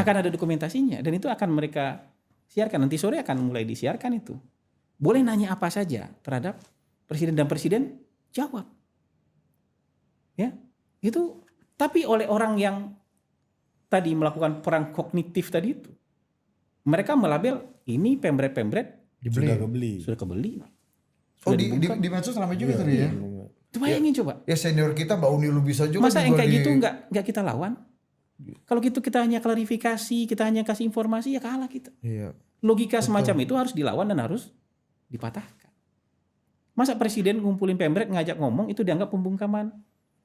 Dan itu akan mereka siarkan. Nanti sore akan mulai disiarkan itu. Boleh nanya apa saja terhadap presiden dan presiden jawab. Ya, itu. Tapi oleh orang yang tadi melakukan perang kognitif tadi itu, mereka melabel ini pemret-pemret sudah kebeli. Di medsos ramai juga tadi ya. Itu bayangin coba. Ya senior kita Mbak Uni lu bisa juga. Masa yang kayak gitu nggak kita lawan? Kalau gitu kita hanya klarifikasi, kita hanya kasih informasi, ya kalah kita. Iya. Logika semacam itu harus dilawan dan harus dipatahkan. Masa presiden ngumpulin pemret ngajak ngomong itu dianggap pembungkaman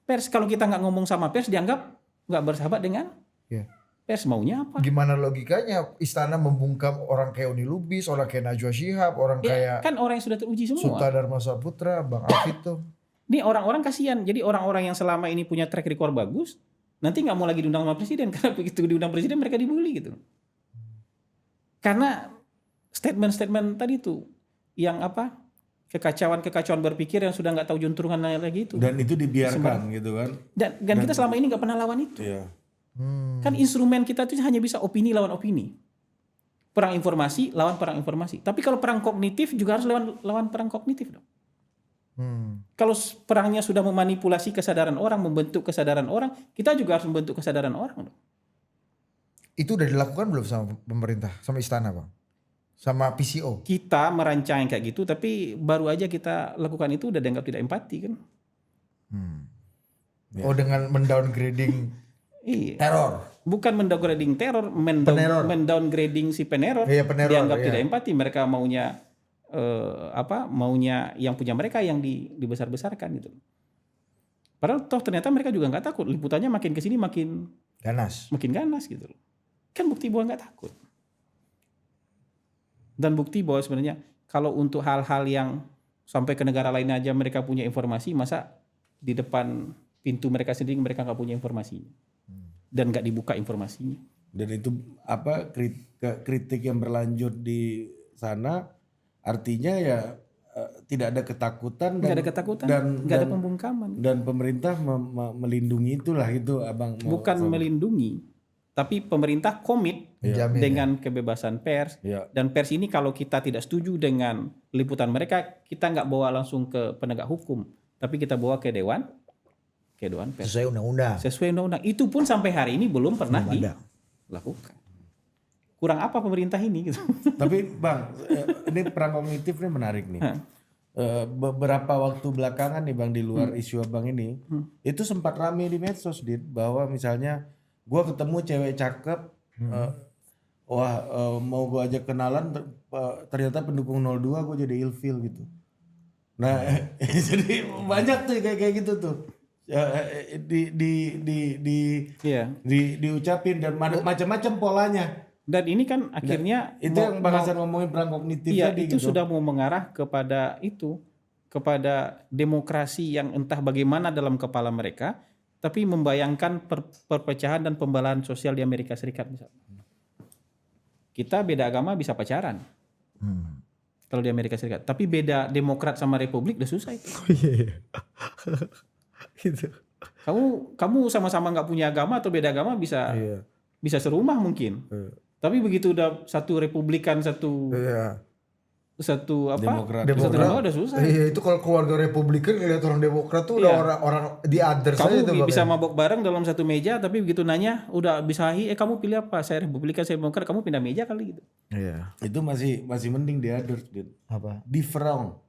Pers, kalau kita nggak ngomong sama pers dianggap nggak bersahabat dengan Iya. pers. Maunya apa? Gimana logikanya istana membungkam orang kayak Uni Lubis, orang kayak Najwa Shihab, orang Ya, kayak kan orang yang sudah teruji semua. Sultan Dharma Saputra, Bang Alvito. Ini orang-orang kasihan. Jadi orang-orang yang selama ini punya track record bagus, nanti nggak mau lagi diundang sama presiden karena begitu diundang presiden mereka dibully gitu. Karena statement-statement tadi tuh yang apa? Kekacauan berpikir yang sudah nggak tahu juntrungan lagi itu. Dan itu dibiarkan gitu kan. Dan kita selama ini nggak pernah lawan itu. Iya. Kan instrumen kita itu hanya bisa opini lawan opini. Perang informasi lawan perang informasi. Tapi kalau perang kognitif juga harus lawan perang kognitif dong. Kalau perangnya sudah memanipulasi kesadaran orang, membentuk kesadaran orang, kita juga harus membentuk kesadaran orang dong. Itu udah dilakukan belum sama pemerintah, sama istana Bang? Sama PCO? Kita merancang kayak gitu, tapi baru aja kita lakukan itu udah dianggap tidak empati kan. Ya. Oh, dengan mendowngrading Iya. teror? Bukan mendowngrading teror, Peneror. mendowngrading si peneror, Iya, peneror, dianggap iya. tidak empati. Mereka maunya maunya yang punya mereka yang dibesar-besarkan gitu. Padahal toh ternyata mereka juga nggak takut. Liputannya makin kesini makin Ganas. ganas gitu. Kan bukti bahwa nggak takut. Dan bukti bahwa sebenarnya kalau untuk hal-hal yang sampai ke negara lain aja mereka punya informasi, masa di depan pintu mereka sendiri mereka nggak punya informasinya dan nggak dibuka informasinya. Dan itu apa kritik yang berlanjut di sana artinya ya tidak ada ketakutan Nggak ada ketakutan, nggak ada pembungkaman. Dan pemerintah melindungi itulah itu Abang mau Bukan melindungi, tapi pemerintah komit Menjamin, dengan kebebasan pers. Ya. Dan pers ini kalau kita tidak setuju dengan liputan mereka, kita nggak bawa langsung ke penegak hukum, tapi kita bawa ke dewan pers. Sesuai undang-undang. Sesuai undang-undang. Itu pun sampai hari ini belum pernah dilakukan. Kurang apa pemerintah ini gitu. Tapi Bang, ini perang kognitif ini menarik nih. Beberapa waktu belakangan nih Bang di luar isu Abang ini, itu sempat rame di medsos Dit, bahwa misalnya gua ketemu cewek cakep, mau gua ajak kenalan, ternyata pendukung 02 gua jadi ilfil gitu. Nah, jadi banyak tuh kayak gitu tuh. Diucapin dan macam-macam polanya. Dan ini kan akhirnya Itu yang Bang Hasan ngomongin perang kognitif iya, tadi itu gitu. sudah mau mengarah kepada demokrasi yang entah bagaimana dalam kepala mereka, tapi membayangkan perpecahan dan pembelahan sosial di Amerika Serikat misalnya. Kita beda agama bisa pacaran. Kalau di Amerika Serikat, tapi beda Demokrat sama Republik udah susah itu. Gitu. Kamu sama-sama nggak punya agama atau beda agama bisa serumah mungkin. Tapi begitu udah satu Republikan satu Demokrat. satu udah susah. Iya, itu kalau keluarga Republikan ngeliat orang Demokrat tuh udah orang di others aja tuh. Kamu bisa mabok bareng dalam satu meja, tapi begitu nanya udah bisa kamu pilih apa? Saya Republikan, saya Demokrat, kamu pindah meja kali gitu. Iya. Itu masih mending di others Dit. Apa? Different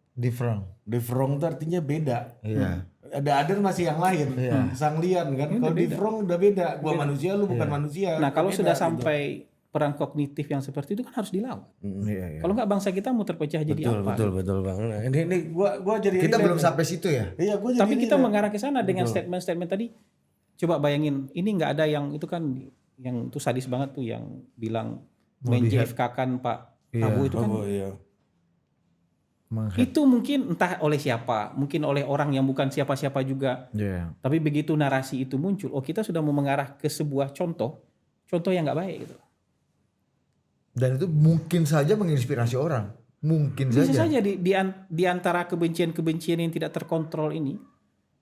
tuh artinya beda. Iya. Ada other masih yang lain. Sanglian kan. Kalau different udah beda. Gua manusia, lu bukan manusia. Nah kalau Beda, sudah gitu. sampai perang kognitif yang seperti itu kan harus dilawan. Iya. Kalau nggak bangsa kita mau terpecah jadi apa? Betul Bang. Nah, ini gua jadi Kita belum sampai situ ya. Iya, gua jadi Tapi kita relate. mengarah ke sana dengan statement-statement tadi. Coba bayangin, ini nggak ada yang itu kan yang itu sadis banget tuh yang bilang men-JFK-kan Pak Prabowo itu kan. iya. Itu mungkin entah oleh siapa, mungkin oleh orang yang bukan siapa-siapa juga. Iya. Tapi begitu narasi itu muncul, kita sudah mau mengarah ke sebuah contoh yang nggak baik gitu. Dan itu mungkin saja menginspirasi orang. Mungkin Bisa saja. saja di antara kebencian-kebencian yang tidak terkontrol ini,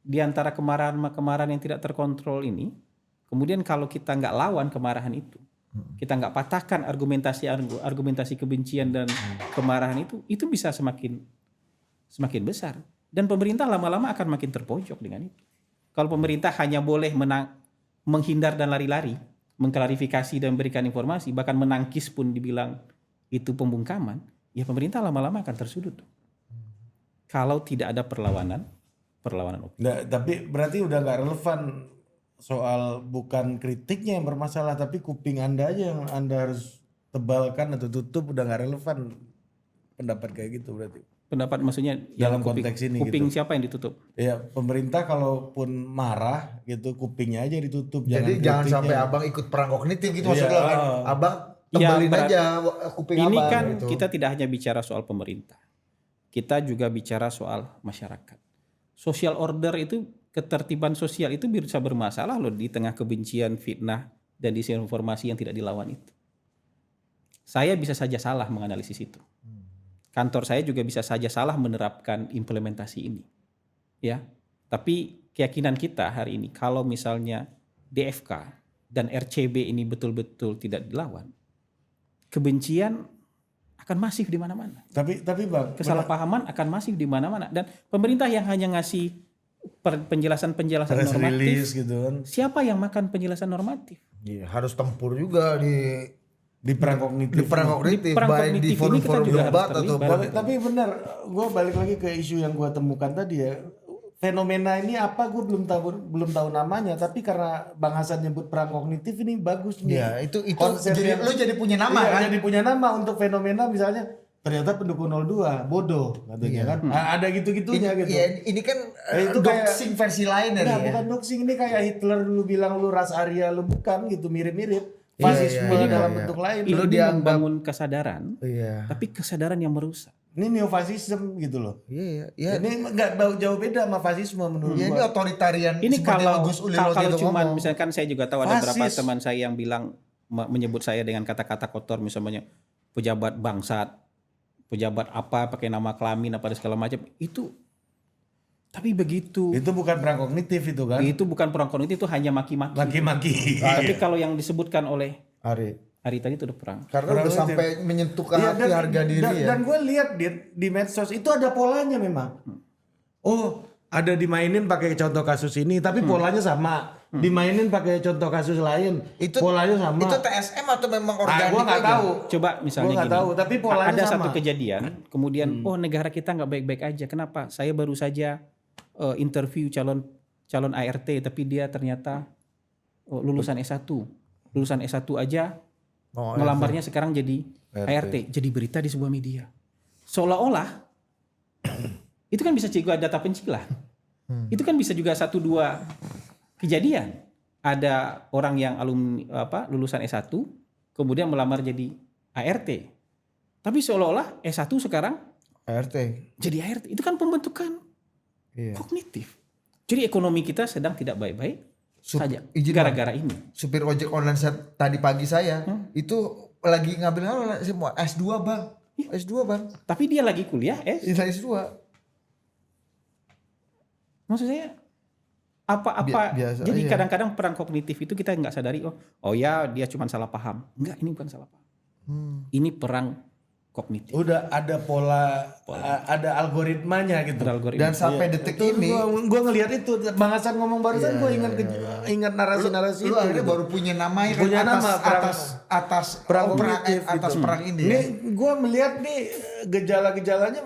di antara kemarahan yang tidak terkontrol ini, kemudian kalau kita nggak lawan kemarahan itu, kita nggak patahkan argumentasi kebencian dan kemarahan itu bisa semakin besar. Dan pemerintah lama-lama akan makin terpojok dengan itu. Kalau pemerintah hanya boleh menghindar dan lari-lari, mengklarifikasi dan memberikan informasi, bahkan menangkis pun dibilang itu pembungkaman, ya pemerintah lama-lama akan tersudut. Kalau tidak ada perlawanan opini. Nah, tapi berarti udah nggak relevan soal bukan kritiknya yang bermasalah, tapi kuping Anda aja yang Anda harus tebalkan atau tutup, udah nggak relevan pendapat kayak gitu berarti. Pendapat maksudnya Dalam kuping, konteks ini kuping gitu. siapa yang ditutup? Ya pemerintah kalaupun marah gitu kupingnya aja ditutup. Jadi jangan kritiknya. sampai abang ikut perang kognitif gitu Iya. maksudnya kan. Abang tebelin berat. aja kuping Ini abang kan gitu. kita tidak hanya bicara soal pemerintah. Kita juga bicara soal masyarakat. Social order itu, ketertiban sosial itu bisa bermasalah loh di tengah kebencian, fitnah, dan disinformasi yang tidak dilawan itu. Saya bisa saja salah menganalisis itu. Kantor saya juga bisa saja salah menerapkan implementasi ini. Ya. Tapi keyakinan kita hari ini kalau misalnya DFK dan RCB ini betul-betul tidak dilawan, kebencian akan masif di mana-mana. Tapi Bang, Kesalahpahaman akan masif di mana-mana, dan pemerintah yang hanya ngasih penjelasan-penjelasan press normatif, release gitu kan. siapa yang makan penjelasan normatif? Iya, harus tempur juga Di perang kognitif. di perang kognitif, Di perang baik kognitif di ini kita forum-forum juga harus debat atau terlibat. Tapi benar, gue balik lagi ke isu yang gue temukan tadi ya. Fenomena ini apa gue belum tahu namanya, tapi karena Bang Hasan nyebut perang kognitif ini bagus nih. ya itu Konsep jadi yang- lu jadi punya nama Iya, kan. jadi punya nama untuk fenomena misalnya ternyata pendukung 02 bodoh katanya kan. Ada gitu-gitunya gitu. Iya, ini kan Itu kayak- doxing versi lain dari Nah, ya. bukan doxing, ini kayak Hitler dulu bilang lu ras Arya, lu bukan gitu, mirip-mirip. Iya, Fasisme iya, dalam iya. bentuk lain. Ini Lu dianggap- membangun kesadaran, Iya. tapi kesadaran yang merusak. Ini neofasisme gitu loh. Iya, iya. Ini nggak jauh beda sama fasisme menurut Iya, ini gua. otoritarian Ini seperti kalau yang Gus Ulil kalau waktu itu cuman ngomong. misalkan saya juga tahu ada beberapa Fasis. teman saya yang bilang menyebut saya dengan kata-kata kotor, misalnya pejabat bangsat, pejabat apa pakai nama kelamin apa dan segala macam itu. Tapi begitu Itu bukan perang kognitif itu kan. itu bukan perang kognitif, itu hanya maki-maki. Maki-maki. Tapi kalau yang disebutkan oleh Ari, Ari tadi itu udah perang. karena udah sampai menyentuh ke Iya, hati harga diri ya. Dan gue lihat di medsos itu ada polanya memang. Oh, ada dimainin pakai contoh kasus ini, tapi polanya sama. Dimainin pakai contoh kasus lain, Itu polanya sama. Itu TSM atau memang organik? Gue nggak aja? tahu. Coba misalnya Gua nggak gini, tahu, tapi polanya ada sama. satu kejadian, kemudian oh negara kita nggak baik-baik aja. Kenapa? Saya baru saja interview calon ART, tapi dia ternyata lulusan S1. Lulusan S1 aja Oh, ngelamarnya sekarang jadi ART. ART, jadi berita di sebuah media. Seolah-olah itu kan bisa juga data pencilan. Itu kan bisa juga 1-2 kejadian. Ada orang yang alumni lulusan S1 kemudian melamar jadi ART. Tapi seolah-olah S1 sekarang ART. jadi ART. Itu kan pembentukan Iya. kognitif. Jadi ekonomi kita sedang tidak baik-baik saja izin, gara-gara ini. Supir ojek online saya tadi pagi saya itu lagi ngambil semua S2 bang, S2 bang, Tapi dia lagi kuliah S2. maksud saya apa Biasa, jadi iya. kadang-kadang perang kognitif itu kita nggak sadari oh ya dia cuma salah paham. Enggak, ini bukan salah paham. Ini perang kognitif. Udah ada pola. Ada algoritmanya gitu. Beralgoritma. Dan sampai detik ini Gue ngelihat itu Bang Hasan ngomong barusan, gue ingat narasi-narasi lu itu. akhirnya gitu. baru punya nama ya Punya kan, nama, atas perang perang kognitif atas gitu. perang ini. Ini Ya. gue melihat nih gejala-gejalanya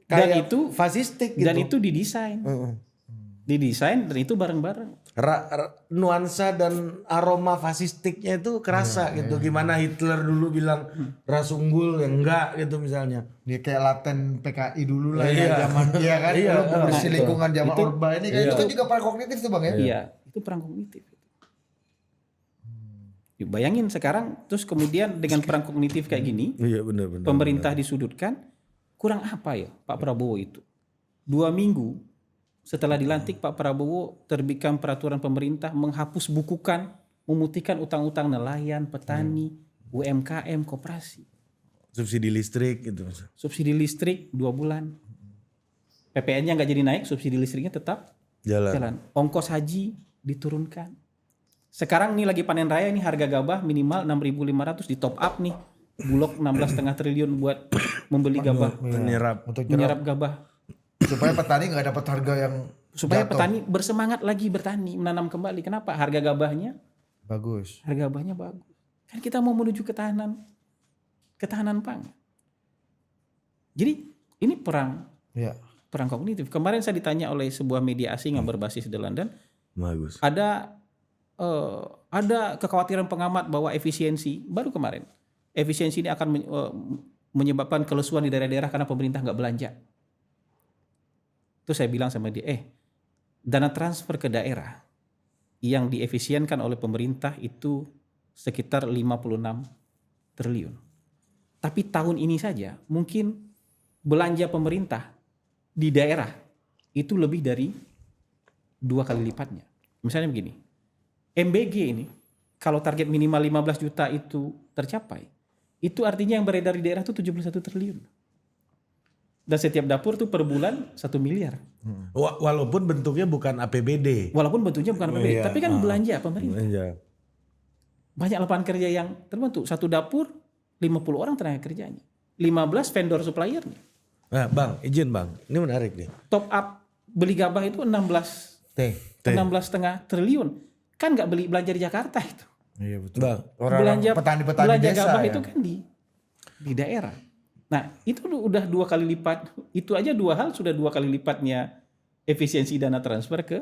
Dan kayak itu- fasistik gitu. Dan itu didesain. Didesain dan itu bareng-bareng. Nuansa dan aroma fasistiknya itu kerasa gitu. Gimana Hitler dulu bilang ras unggul ya enggak gitu misalnya. Dia kayak laten PKI dulu lah Iya. ya zaman dia kan, Iya, bersih itu. lingkungan zaman Itu- Orba ini kan itu kan juga perang kognitif tuh bang ya. Iya, itu perang kognitif. Yuk, bayangin sekarang terus kemudian dengan perang kognitif kayak gini, Iya benar-benar. pemerintah disudutkan, kurang apa ya Pak Prabowo itu? 2 minggu setelah dilantik Pak Prabowo terbitkan peraturan pemerintah menghapus bukukan, memutihkan utang-utang nelayan, petani, UMKM, koperasi. Subsidi listrik gitu. Subsidi listrik 2 bulan. PPN-nya nggak jadi naik, subsidi listriknya tetap jalan. Ongkos haji diturunkan. Sekarang nih lagi panen raya, ini harga gabah minimal 6.500 di top up nih. Bulog 16,5 triliun buat membeli gabah, menyerap gabah. Supaya petani nggak dapat harga yang Supaya jatuh. petani bersemangat lagi bertani, menanam kembali. Kenapa? Harga gabahnya Bagus. bagus. Kan kita mau menuju ketahanan pangan. Jadi ini perang Ya. kognitif. Kemarin saya ditanya oleh sebuah media asing yang berbasis di London, Bagus. ada kekhawatiran pengamat bahwa efisiensi ini akan menyebabkan kelesuan di daerah-daerah karena pemerintah nggak belanja. Terus saya bilang sama dia, dana transfer ke daerah yang diefisienkan oleh pemerintah itu sekitar 56 triliun. Tapi tahun ini saja mungkin belanja pemerintah di daerah itu lebih dari 2 kali lipatnya. Misalnya begini, MBG ini kalau target minimal 15 juta itu tercapai, itu artinya yang beredar di daerah itu 71 triliun. Dan setiap dapur tuh per bulan 1 miliar. Walaupun bentuknya bukan APBD. Walaupun bentuknya bukan APBD, Iya, tapi kan belanja pemerintah. Belanja. Banyak lapangan kerja yang terbentuk. Satu dapur 50 orang tenaga kerjanya. 15 vendor suppliernya. Nah, Bang, izin Bang. Ini menarik nih. Top up beli gabah itu 16,5 triliun. Kan nggak beli belanja di Jakarta itu. Iya betul. Bang, Belanja petani-petani belanja desa gabah ya. itu kan di daerah. Nah, itu udah 2 kali lipat. Itu aja 2 hal sudah 2 kali lipatnya efisiensi dana transfer ke.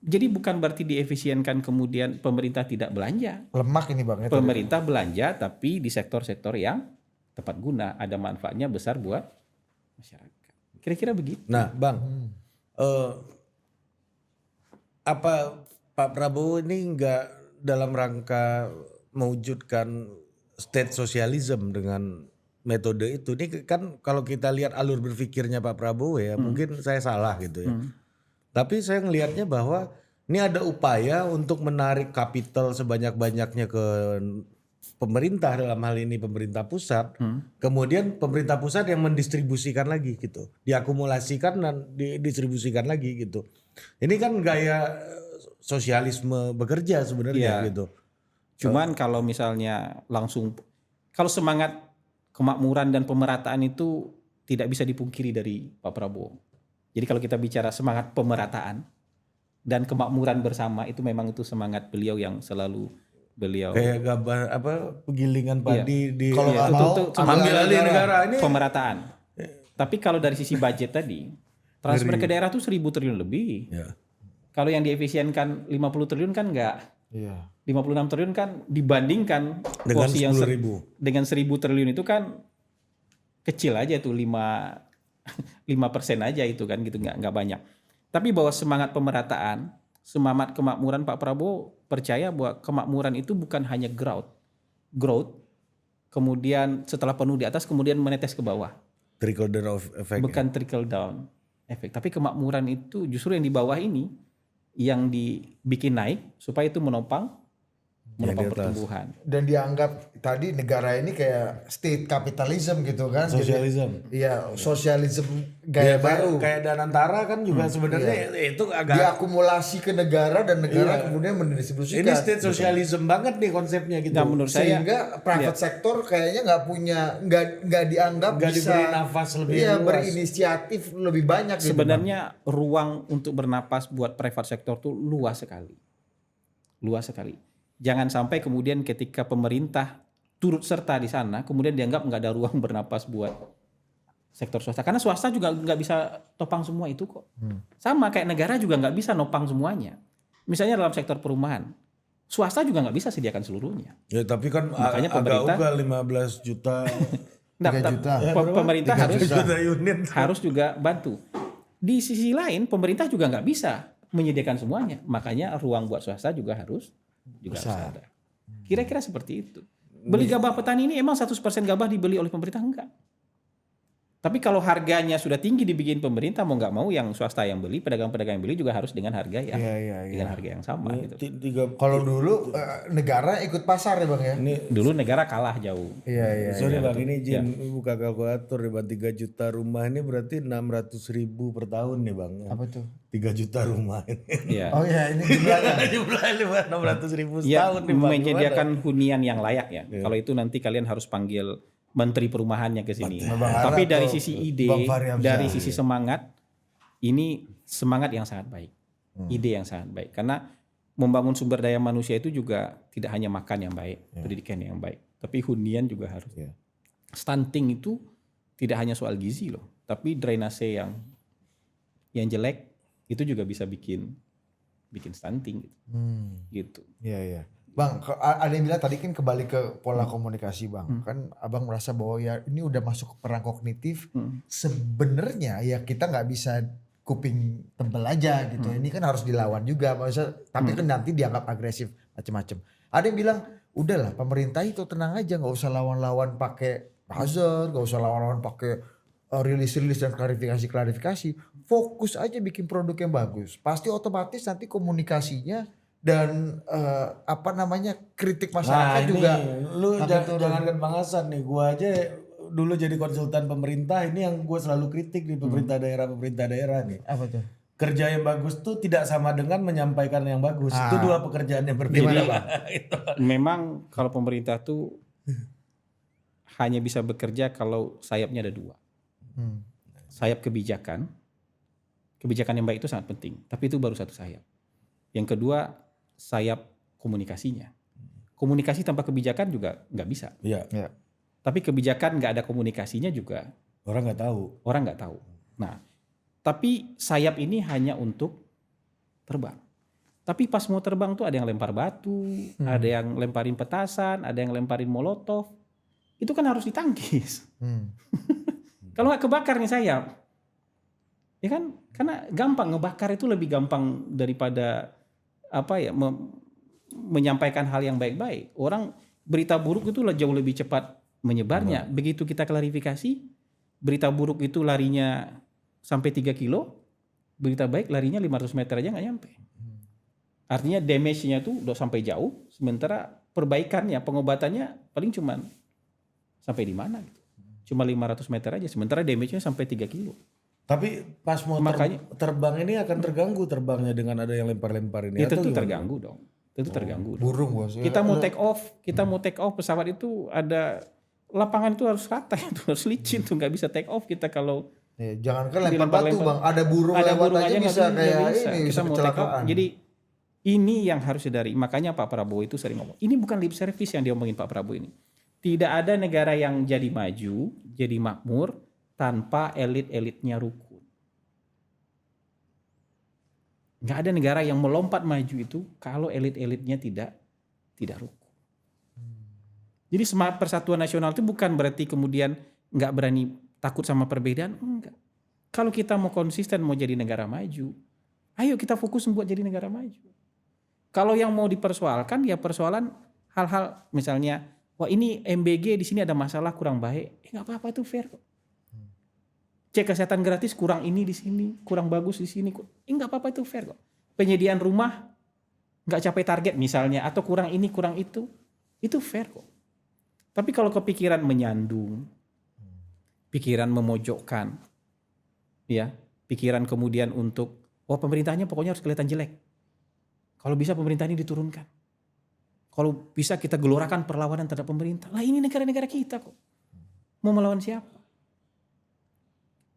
Jadi bukan berarti diefisienkan kemudian pemerintah tidak belanja. Lemak ini Bang. Pemerintah belanja tapi di sektor-sektor yang tepat guna, ada manfaatnya besar buat masyarakat. Kira-kira begitu. Nah, Bang, apa Pak Prabowo ini nggak dalam rangka mewujudkan state socialism dengan metode itu? Ini kan kalau kita lihat alur berpikirnya Pak Prabowo ya, mungkin saya salah gitu ya. Tapi saya ngelihatnya bahwa ini ada upaya untuk menarik kapital sebanyak-banyaknya ke pemerintah, dalam hal ini pemerintah pusat. Kemudian pemerintah pusat yang mendistribusikan lagi gitu. Diakumulasikan dan didistribusikan lagi gitu. Ini kan gaya sosialisme bekerja sebenarnya Iya. gitu. Cuman kalau misalnya langsung, kalau semangat kemakmuran dan pemerataan itu tidak bisa dipungkiri dari Pak Prabowo. Jadi kalau kita bicara semangat pemerataan dan kemakmuran bersama, itu memang itu semangat beliau yang selalu beliau Kayak gabah apa penggilingan padi di Kalau nggak itu mau tuh ambil alih negara ini. pemerataan. Tapi kalau dari sisi budget tadi, transfer ke daerah tuh 1.000 triliun lebih. Ya. Kalau yang diefisienkan 50 triliun kan enggak. Iya. 56 triliun kan dibandingkan Dengan porsi yang 10.000. dengan 1.000 triliun itu kan kecil aja tuh 5% aja itu kan gitu, nggak banyak. Tapi bahwa semangat pemerataan, semangat kemakmuran, Pak Prabowo percaya bahwa kemakmuran itu bukan hanya growth, kemudian setelah penuh di atas kemudian menetes ke bawah. Trickle down effect. Bukan trickle down efek, tapi kemakmuran itu justru yang di bawah ini yang dibikin naik supaya itu menopang Yang di atas. pertumbuhan. Dan dianggap tadi negara ini kayak state capitalism gitu kan. Sosialism. Jadi, iya, sosialism gaya baru. Kayak Danantara kan juga sebenarnya itu agak Diakumulasi ke negara dan negara kemudian mendistribusikan. ini state socialism banget nih konsepnya gitu. Nah, menurut saya Sehingga private sector kayaknya nggak dianggap Nggak bisa diberi nafas lebih luas. berinisiatif lebih banyak gitu, Bang. sebenarnya ruang untuk bernapas buat private sector tuh luas sekali. Jangan sampai kemudian ketika pemerintah turut serta di sana, kemudian dianggap nggak ada ruang bernapas buat sektor swasta. Karena swasta juga nggak bisa topang semua itu kok. Sama kayak negara juga nggak bisa nopang semuanya. Misalnya dalam sektor perumahan, swasta juga nggak bisa sediakan seluruhnya. Ya tapi kan Makanya agak pemerintah- ugal 15 juta. Nah, 3 juta. pemerintah 3 harus juta unit. harus juga bantu. Di sisi lain pemerintah juga nggak bisa menyediakan semuanya. Makanya ruang buat swasta juga harus ada. Kira-kira seperti itu. Beli gabah petani ini emang 100% gabah dibeli oleh pemerintah? Enggak. Tapi kalau harganya sudah tinggi dibikin pemerintah, mau nggak mau yang swasta yang beli, pedagang-pedagang yang beli juga harus dengan harga yang dengan harga yang sama gitu. Kalau dulu negara ikut pasar ya Bang ya. Dulu negara kalah jauh. Iya. Sorry Bang, ini izin buka kalkulator ya Bang, 3 juta rumah ini berarti 600.000 per tahun nih Bang. Apa tuh? 3 juta rumah ini. Iya. Oh iya ini jumlahnya. Jumlahnya 600.000 Ya, setahun nih Bang. menyediakan hunian yang layak ya. Kalau itu nanti kalian harus panggil menteri perumahannya ke sini. Tapi dari sisi ide, Bang Fahri Hamzah. dari sisi semangat, ini semangat yang sangat baik. Ide yang sangat baik. Karena membangun sumber daya manusia itu juga tidak hanya makan yang baik, pendidikan yang baik, tapi hunian juga harus. Stunting itu tidak hanya soal gizi loh, tapi drainase yang jelek itu juga bisa bikin stunting gitu. Gitu. Iya. Bang, ada yang bilang tadi kan kembali ke pola komunikasi bang. Kan abang merasa bahwa ya ini udah masuk ke perang kognitif. Sebenarnya ya kita nggak bisa kuping tebel aja gitu. Ini kan harus dilawan juga. Maksudnya, tapi kan nanti dianggap agresif macam-macam. Ada yang bilang udahlah pemerintah itu tenang aja, nggak usah lawan-lawan pakai buzzer, nggak usah lawan-lawan pakai rilis-rilis dan klarifikasi. Fokus aja bikin produk yang bagus. Pasti otomatis nanti komunikasinya dan kritik masyarakat ini, juga lu akan turun. jangankan Bang Hasan nih, gua aja dulu jadi konsultan pemerintah, ini yang gue selalu kritik di pemerintah daerah nih. Apa tuh? Kerja yang bagus tuh tidak sama dengan menyampaikan yang bagus. Itu dua pekerjaan yang berbeda. Gimana, Bang? Gitu. Memang kalau pemerintah tuh hanya bisa bekerja kalau sayapnya ada dua. Sayap kebijakan yang baik itu sangat penting, tapi itu baru satu sayap. Yang kedua sayap komunikasinya. Komunikasi tanpa kebijakan juga nggak bisa. Iya. Tapi kebijakan nggak ada komunikasinya juga Orang nggak tahu. Nah, tapi sayap ini hanya untuk terbang. Tapi pas mau terbang tuh ada yang lempar batu, ada yang lemparin petasan, ada yang lemparin molotov. Itu kan harus ditangkis. Kalau nggak kebakar nih sayap, ya kan? Karena gampang ngebakar itu lebih gampang daripada menyampaikan hal yang baik-baik. Orang berita buruk itu jauh lebih cepat menyebarnya. Begitu kita klarifikasi, berita buruk itu larinya sampai 3 kilo, berita baik larinya 500 meter aja nggak nyampe. Artinya damage-nya tuh udah sampai jauh, sementara perbaikannya, pengobatannya paling cuman sampai di mana gitu. Cuma 500 meter aja, sementara damage-nya sampai 3 kilo. Tapi pas mau terbang ini akan terganggu terbangnya dengan ada yang lempar-lempar ini. Ya tentu terganggu dong. Tentu terganggu. Burung bos. Kita mau take off pesawat itu ada lapangan itu harus rata, itu harus licin tuh, nggak bisa take off kita kalau jangan kan lempar batu bang, ada burung lewat aja bisa kayak ini bisa kecelakaan. Jadi ini yang harus dihindari. Makanya Pak Prabowo itu sering ngomong, ini bukan lip service yang diomongin Pak Prabowo ini. Tidak ada negara yang jadi maju, jadi makmur tanpa elit-elitnya rukun. Nggak ada negara yang melompat maju itu kalau elit-elitnya tidak rukun. Jadi semangat persatuan nasional itu bukan berarti kemudian nggak berani takut sama perbedaan, enggak. Kalau kita mau konsisten mau jadi negara maju, ayo kita fokus buat jadi negara maju. Kalau yang mau dipersoalkan ya persoalan hal-hal misalnya, wah ini MBG di sini ada masalah kurang baik, nggak apa-apa itu fair kok. Cek kesehatan gratis kurang ini di sini, kurang bagus di sini, nggak apa-apa itu fair kok. Penyediaan rumah nggak capai target misalnya, atau kurang ini kurang itu fair kok. Tapi kalau kepikiran menyandung, pikiran memojokkan, ya, pikiran kemudian untuk, pemerintahnya pokoknya harus kelihatan jelek. Kalau bisa pemerintah ini diturunkan. Kalau bisa kita gelorakan perlawanan terhadap pemerintah. Lah ini negara-negara kita kok. Mau melawan siapa?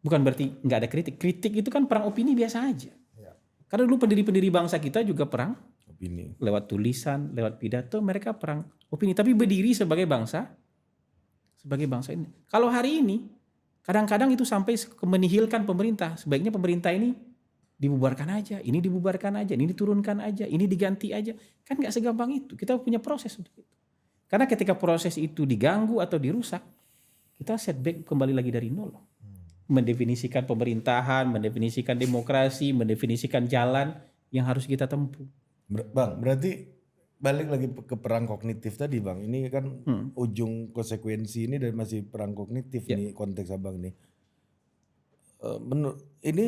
Bukan berarti nggak ada kritik. Kritik itu kan perang opini biasa aja. Ya. Karena dulu pendiri-pendiri bangsa kita juga perang opini. Lewat tulisan, lewat pidato, mereka perang opini. Tapi berdiri sebagai bangsa ini. Kalau hari ini, kadang-kadang itu sampai menihilkan pemerintah. Sebaiknya pemerintah ini dibubarkan aja, ini dibubarkan aja, ini diturunkan aja, ini diganti aja. Kan nggak segampang itu. Kita punya proses untuk itu. Karena ketika proses itu diganggu atau dirusak, kita setback kembali lagi dari nol. Mendefinisikan pemerintahan, mendefinisikan demokrasi, mendefinisikan jalan yang harus kita tempuh. Bang, berarti balik lagi ke perang kognitif tadi Bang. Ini kan ujung konsekuensi ini dan masih perang kognitif nih konteks Abang nih. Ini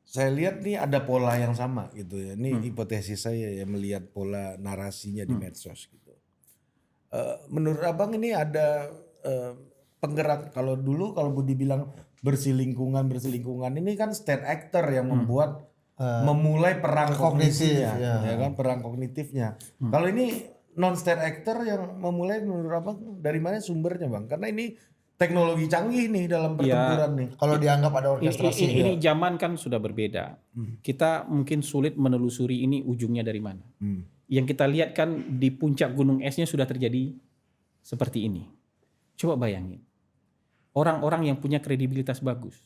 saya lihat nih ada pola yang sama gitu ya. Ini hipotesis saya yang melihat pola narasinya di medsos gitu. Menurut Abang ini ada penggerak, kalau dulu kalau Budi bilang berselingkungan ini kan state actor yang membuat memulai perang kognitifnya, ya kan, perang kognitifnya. Kalau ini non state actor yang memulai, menurut Abang dari mana sumbernya Bang? Karena ini teknologi canggih nih dalam pertempuran nih. Kalau dianggap ada orkestrasi. Ini zaman kan sudah berbeda. Kita mungkin sulit menelusuri ini ujungnya dari mana. Yang kita lihat kan di puncak gunung esnya sudah terjadi seperti ini. Coba bayangin. Orang-orang yang punya kredibilitas bagus.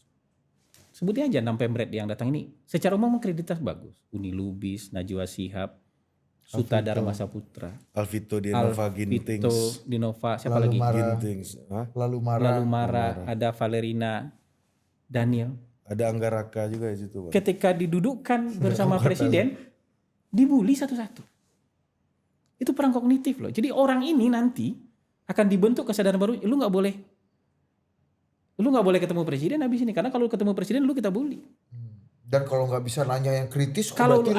Sebutnya aja 6 Pemret yang datang ini. Secara umum kredibilitas bagus. Uni Lubis, Najwa Shihab, Suta Dharma Saputra, Alvito Dinova Gintings. Vito Dinova, siapa Lalu lagi? Mara. Gintings. Hah? Lalu marah. Lalu Mara, ada Valerina Daniel. Ada Anggaraka juga di situ, Bang. Ketika didudukkan bersama presiden, dibully satu-satu. Itu perang kognitif loh. Jadi orang ini nanti akan dibentuk kesadaran baru. Lu nggak boleh ketemu presiden habis ini, karena kalau ketemu presiden lu kita bully. Dan kalau nggak bisa nanya yang kritis, Kalau berarti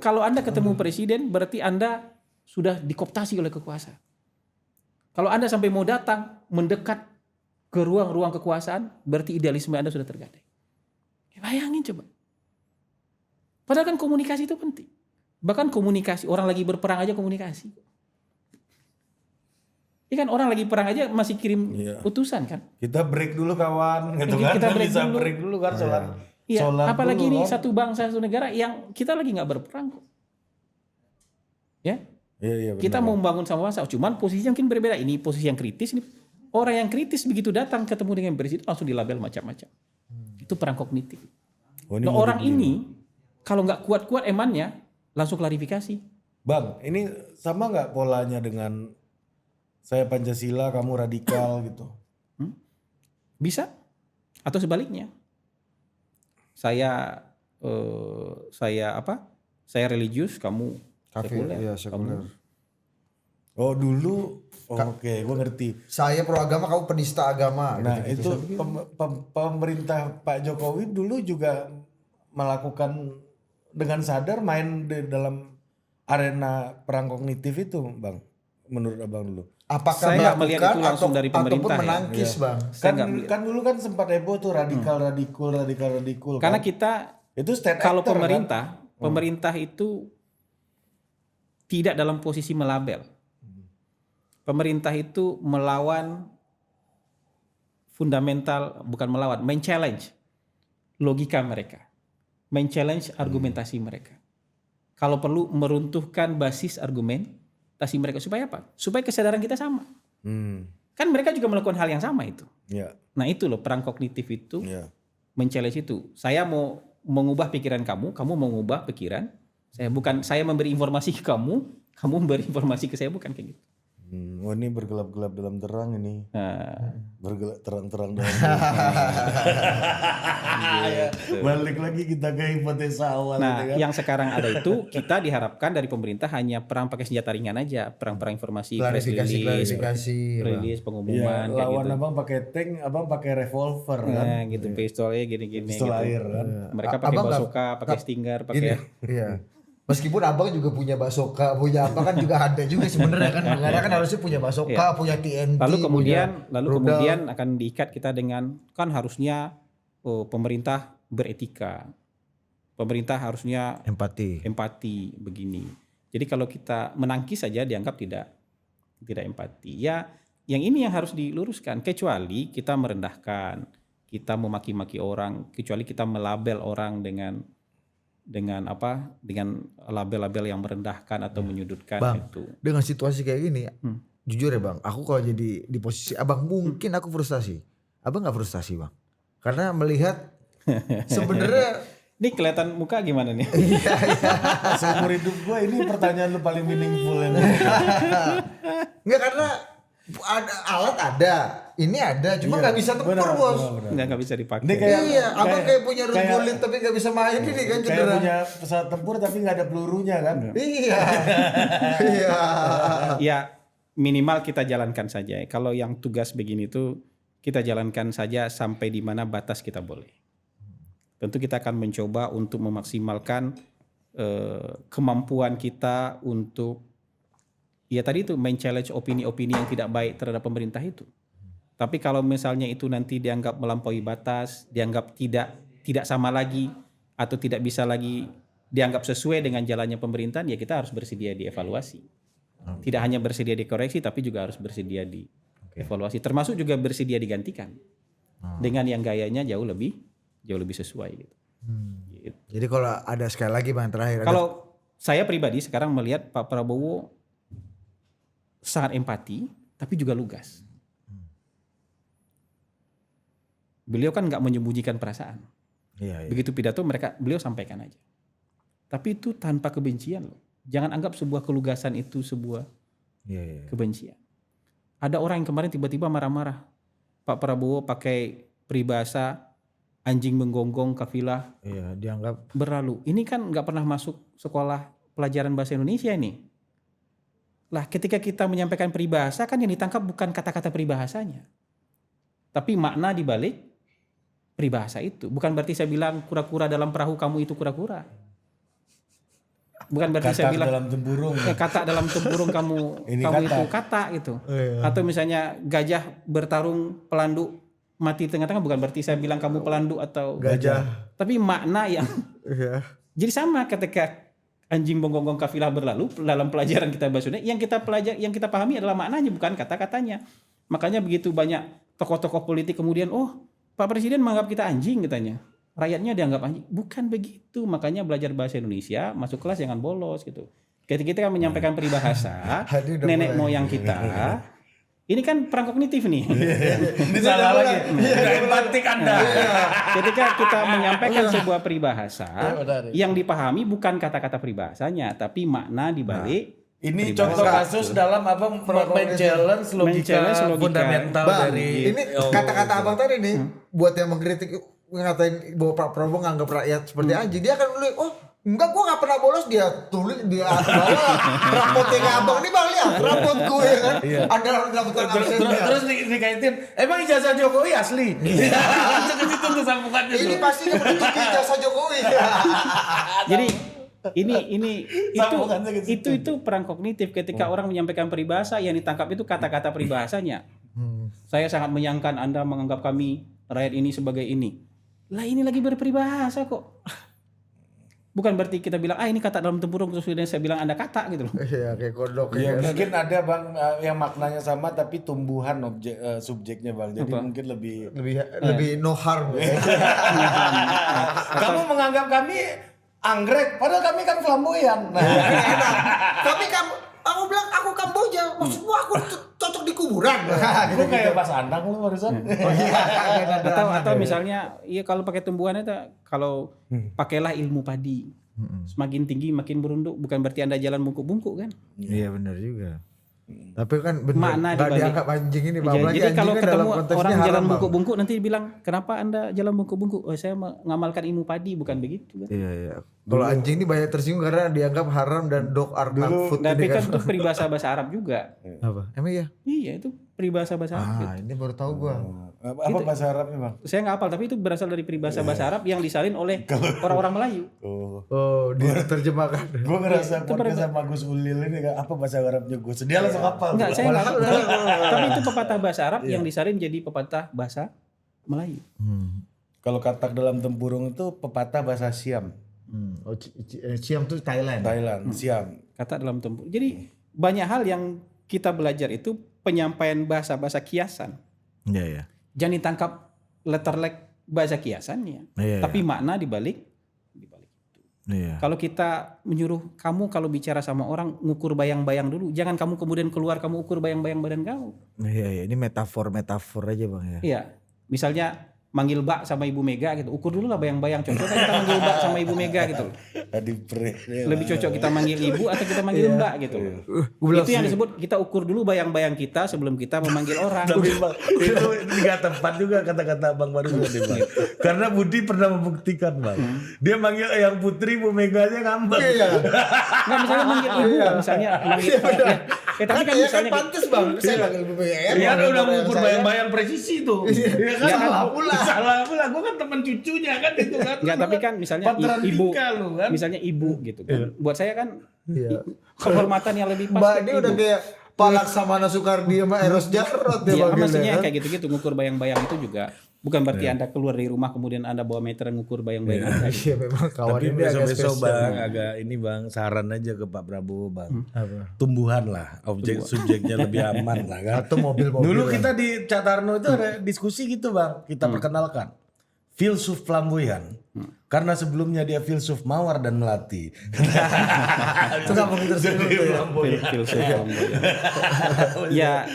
lu anda ketemu presiden, berarti Anda sudah dikooptasi oleh kekuasaan. Kalau Anda sampai mau datang mendekat ke ruang-ruang kekuasaan, berarti idealisme Anda sudah tergadai. Ya, bayangin coba. Padahal kan komunikasi itu penting. Bahkan komunikasi, orang lagi berperang aja komunikasi. Ini kan orang lagi perang aja masih kirim utusan kan. Kita break dulu kawan, gitu kan. Kita break bisa dulu. break dulu kan sholat. Iya, Sholat apalagi dulu, ini kan. satu bangsa satu negara yang kita lagi nggak berperang kok. Ya, Iya, kita benar. mau membangun sama bangsa, cuman posisinya mungkin berbeda. Ini posisi yang kritis, ini orang yang kritis begitu datang ketemu dengan presiden langsung dilabel macam-macam. Itu perang kognitif. Oh, Nah, orang ini kalau nggak kuat-kuat emannya langsung klarifikasi. Bang, ini sama nggak polanya dengan saya Pancasila, kamu radikal gitu? Bisa atau sebaliknya. Saya religius, kamu sekuler. Iya, sekuler. Oh dulu, oke, gue ngerti. Saya pro agama, kamu penista agama. Nah gitu-gitu. itu pemerintah Pak Jokowi dulu juga melakukan dengan sadar main di dalam arena perang kognitif itu, Bang. Menurut Abang dulu. Apakah Saya nggak melihat melakukan itu langsung dari pemerintah ataupun ya. menangkis, Bang? Kan dulu kan sempat heboh tuh radikal. Karena Kan? kita Itu state kalau actor, pemerintah itu tidak dalam posisi melabel. Pemerintah itu melawan fundamental, bukan melawan, men-challenge logika mereka, men-challenge argumentasi mereka. Kalau perlu meruntuhkan basis argumentasi mereka supaya apa? Supaya kesadaran kita sama. Kan mereka juga melakukan hal yang sama itu. Ya, Nah itu loh perang kognitif itu, ya. men-challenge itu. Saya mau mengubah pikiran kamu mau mengubah pikiran saya memberi informasi ke kamu memberi informasi ke saya, bukan kayak gitu. Oh ini bergelap-gelap dalam terang ini. Bergelap terang-terang dalam ya, balik lagi kita ke hipotesa awal. Nah, gitu kan. yang sekarang ada itu kita diharapkan dari pemerintah hanya perang pakai senjata ringan aja, perang-perang informasi, press Klarifikasi. release, pengumuman, Ya, kayak lawan gitu. abang pakai tank, abang pakai revolver kan. Nah, gitu, pistolnya gini-gini. Pistol gitu. air kan. Mereka pakai Abang bazooka, pakai stinger, pakai. Iya. Meskipun abang juga punya basoka, punya apa kan juga ada juga sebenarnya kan. Negara kan harusnya punya basoka, punya TNT. Lalu punya kemudian akan diikat kita dengan kan harusnya pemerintah beretika. Pemerintah harusnya empati begini. Jadi kalau kita menangkis saja dianggap tidak empati. Ya, yang ini yang harus diluruskan, kecuali kita merendahkan, kita memaki-maki orang, kecuali kita melabel orang dengan label-label yang merendahkan atau menyudutkan. Bang, itu. dengan situasi kayak gini, jujur ya Bang, aku kalau jadi di posisi abang mungkin aku frustasi. Abang nggak frustasi Bang? Karena melihat sebenarnya Ini kelihatan muka gimana nih? Seumur hidup gue ini pertanyaan lu paling meaningful ini. nggak, karena alat ada, ini ada, cuma nggak bisa tempur bos. Nggak bisa dipakai. Ini kayak Iya, abang kayak punya rumput tapi nggak bisa main ini kan kayak cedera. punya pesawat tempur tapi nggak ada pelurunya kan. Iya, iya. Ya minimal kita jalankan saja. Kalau yang tugas begini tuh kita jalankan saja sampai di mana batas kita boleh. Tentu kita akan mencoba untuk memaksimalkan kemampuan kita untuk ya tadi itu men-challenge opini-opini yang tidak baik terhadap pemerintah itu. Tapi kalau misalnya itu nanti dianggap melampaui batas, dianggap tidak sama lagi atau tidak bisa lagi dianggap sesuai dengan jalannya pemerintahan, ya kita harus bersedia dievaluasi. Tidak hanya bersedia dikoreksi tapi juga harus bersedia dievaluasi, termasuk juga bersedia digantikan dengan yang gayanya jauh lebih sesuai gitu. Gitu. Jadi kalau ada sekali lagi Bang terakhir. Kalau saya pribadi sekarang melihat Pak Prabowo sangat empati tapi juga lugas. Beliau kan nggak menyembunyikan perasaan. Iya. Begitu pidato beliau sampaikan aja. Tapi itu tanpa kebencian loh. Jangan anggap sebuah kelugasan itu sebuah kebencian. Ada orang yang kemarin tiba-tiba marah-marah. Pak Prabowo pakai peribahasa anjing menggonggong kafilah dianggap berlalu. Ini kan nggak pernah masuk sekolah pelajaran bahasa Indonesia ini. Lah ketika kita menyampaikan peribahasa kan yang ditangkap bukan kata-kata peribahasanya. Tapi makna di balik peribahasa itu. Bukan berarti saya bilang kura-kura dalam perahu kamu itu kura-kura. Bukan berarti Kata saya bilang dalam tempurung. kata dalam tempurung kamu itu kata gitu. Atau misalnya gajah bertarung pelandu mati tengah-tengah, bukan berarti saya bilang kamu pelandu atau gajah. Tapi makna yang jadi sama ketika anjing menggonggong kafilah berlalu dalam pelajaran kita bahasa Indonesia, yang kita pahami adalah maknanya bukan kata-katanya. Makanya begitu banyak tokoh-tokoh politik kemudian Pak Presiden menganggap kita anjing katanya. Rakyatnya dianggap anjing. Bukan begitu. Makanya belajar bahasa Indonesia, masuk kelas jangan bolos gitu. Ketika kita menyampaikan peribahasa nenek moyang kita, ini kan perang kognitif nih. Ini salah lagi. Empatik Anda. Ketika kita menyampaikan sebuah peribahasa, yang dipahami bukan kata-kata peribahasanya, tapi makna di balik. Ini contoh kasus dalam abang men-challenge logika fundamental dari ini kata-kata abang tadi nih buat yang mengkritik ngatain bahwa Pak Prabowo nganggap rakyat seperti anjing, dia akan nulis enggak, gua nggak pernah bolos, dia tulis dia bawa rapotnya abang nih, bang lihat rapot gue kan ada daftar absennya. Terus dikaitin emang ijazah Jokowi asli. Itu tuh sambungannya. Ini pasti menutupi ijazah Jokowi. Jadi itu perang kognitif ketika orang menyampaikan peribahasa yang ditangkap itu kata-kata peribahasanya. Saya sangat menyayangkan Anda menganggap kami rakyat ini sebagai ini. Lah ini lagi berperibahasa kok. Bukan berarti kita bilang ini kata dalam tempurung terus saya bilang Anda kata gitu loh. Iya kayak kodok. Ya, mungkin ada bang yang maknanya sama tapi tumbuhan subjeknya bang. Jadi mungkin lebih no harm. Kamu menganggap kami anggrek, padahal kami kan flamboyan. Tapi aku bilang aku Kamboja, maksudmu aku cocok di kuburan. Lu kayak Mas Andang lu barusan. Atau misalnya kalau pakai tumbuhan itu kalau pakailah ilmu padi. Semakin tinggi makin berunduk, bukan berarti Anda jalan bungkuk-bungkuk kan? Iya benar juga. Tapi kan benar nggak dianggap anjing ini. Jadi kalau ketemu orang jalan bungkuk-bungkuk nanti bilang kenapa Anda jalan bungkuk-bungkuk? Saya mengamalkan ilmu padi, bukan begitu kan? Iya. Kalau anjing ini banyak tersinggung karena dianggap haram dan dog are not food. Tapi kan itu peribahasa bahasa Arab juga. Apa? Emang iya? Iya itu peribahasa bahasa Arab. Ini baru tahu gua. Apa bahasa Arabnya bang? Saya nggak hafal, tapi itu berasal dari peribahasa bahasa Arab yang disalin oleh orang-orang Melayu. Diterjemahkan. Gue ngerasa podcast sama Gus Ulil ini kan apa bahasa Arabnya Gus. Dia langsung hafal. Enggak, saya nggak hafal. Tapi itu pepatah bahasa Arab yang disalin jadi pepatah bahasa Melayu. Kalau katak dalam tempurung itu pepatah bahasa Siam. Siam itu Thailand. Siam. Kata dalam tempurung. Jadi banyak hal yang kita belajar itu penyampaian bahasa-bahasa kiasan. Iya. Jangan ditangkap letterlek bahasa kiasannya, tapi makna di balik itu. Iya. Kalau kita menyuruh kamu kalau bicara sama orang ngukur bayang-bayang dulu, jangan kamu kemudian keluar kamu ukur bayang-bayang badan kamu. Iya, ini metafor aja bang ya. Iya, misalnya manggil Mbak sama Ibu Mega gitu, ukur dulu lah bayang-bayang, cocok kan kita manggil Mbak sama Ibu Mega gitu. Lebih cocok kita manggil Ibu atau kita manggil Mbak gitu. Itu yang disebut kita ukur dulu bayang-bayang kita sebelum kita memanggil orang. Tapi bang, itu nggak tepat juga kata-kata Bang baru tadi bang. Karena Budi pernah membuktikan bang, dia manggil yang Putri Bu Mega aja ngambek. Nggak misalnya manggil Ibu, misalnya manggil tapi kan misalnya pantes bang, saya manggil Ibu Mega. Iya udah mengukur bayang-bayang presisi tuh. Iya kan salah pula, gue kan teman cucunya kan itu kan. Enggak, tapi kan misalnya ibu, kan? Misalnya ibu gitu kan. Buat saya kan kehormatan yang lebih pas. Mbak ini udah kayak Pak Laksamana Soekardi sama Eros Jarot ya. Maksudnya kayak gitu-gitu ngukur bayang-bayang itu juga bukan berarti Anda keluar dari rumah kemudian Anda bawa meter ngukur bayang-bayang Anda. Iya memang kawan tapi ini besok bang agak ini bang saran aja ke Pak Prabowo bang. Tumbuhan lah subjeknya lebih aman lah kan. Atau mobil-mobil. Dulu kita di Catarno itu ada diskusi gitu bang, kita perkenalkan filsuf flamboyan. Karena sebelumnya dia filsuf mawar dan melati. Itu gak mungkin tersebut ya. Filsuf ya.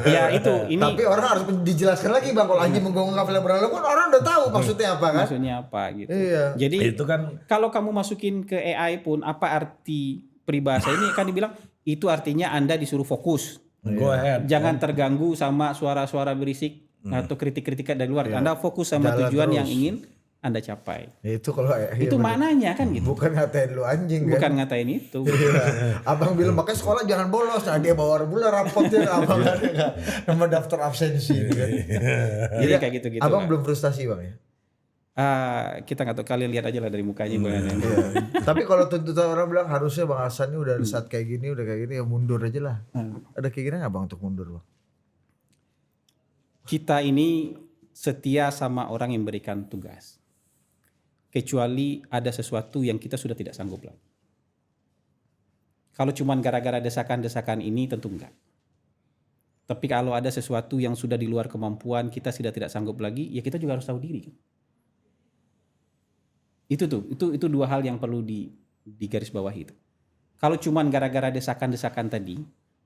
Ya itu ini. Tapi orang harus dijelaskan lagi bang, kalau anjing menggonggong kafilah berlalu kan orang udah tahu maksudnya apa kan. Maksudnya apa gitu. Iya. Jadi itu kan kalau kamu masukin ke AI pun apa arti peribahasa ini kan dibilang itu artinya Anda disuruh fokus. Go ahead. Jangan terganggu sama suara-suara berisik atau kritik-kritikan dari luar. Anda fokus sama Jalan tujuan terus. yang ingin Anda capai. Itu kalau Itu maknanya kan gitu. bukan ngatain lu anjing kan. Bukan ngatain itu. Iya. Abang bilang makanya sekolah jangan bolos. Nah dia bawa bulan rapotnya abang kan enggak nama daftar absensi gitu kan. Jadi kayak gitu-gitu. Abang lah. belum frustasi bang ya. Kita nggak tahu, kalian lihat aja lah dari mukanya. Tapi kalau tuntutan orang bilang harusnya Bang Hasan ini udah saat kayak gini ya mundur aja lah. Ada keinginan nggak Bang untuk mundur Bang? Kita ini setia sama orang yang berikan tugas. Kecuali ada sesuatu yang kita sudah tidak sanggup lagi. Kalau cuman gara-gara desakan-desakan ini tentu enggak. Tapi kalau ada sesuatu yang sudah di luar kemampuan kita sudah tidak sanggup lagi, ya kita juga harus tahu diri. Itu dua hal yang perlu digarisbawahi itu. Kalau cuman gara-gara desakan-desakan tadi,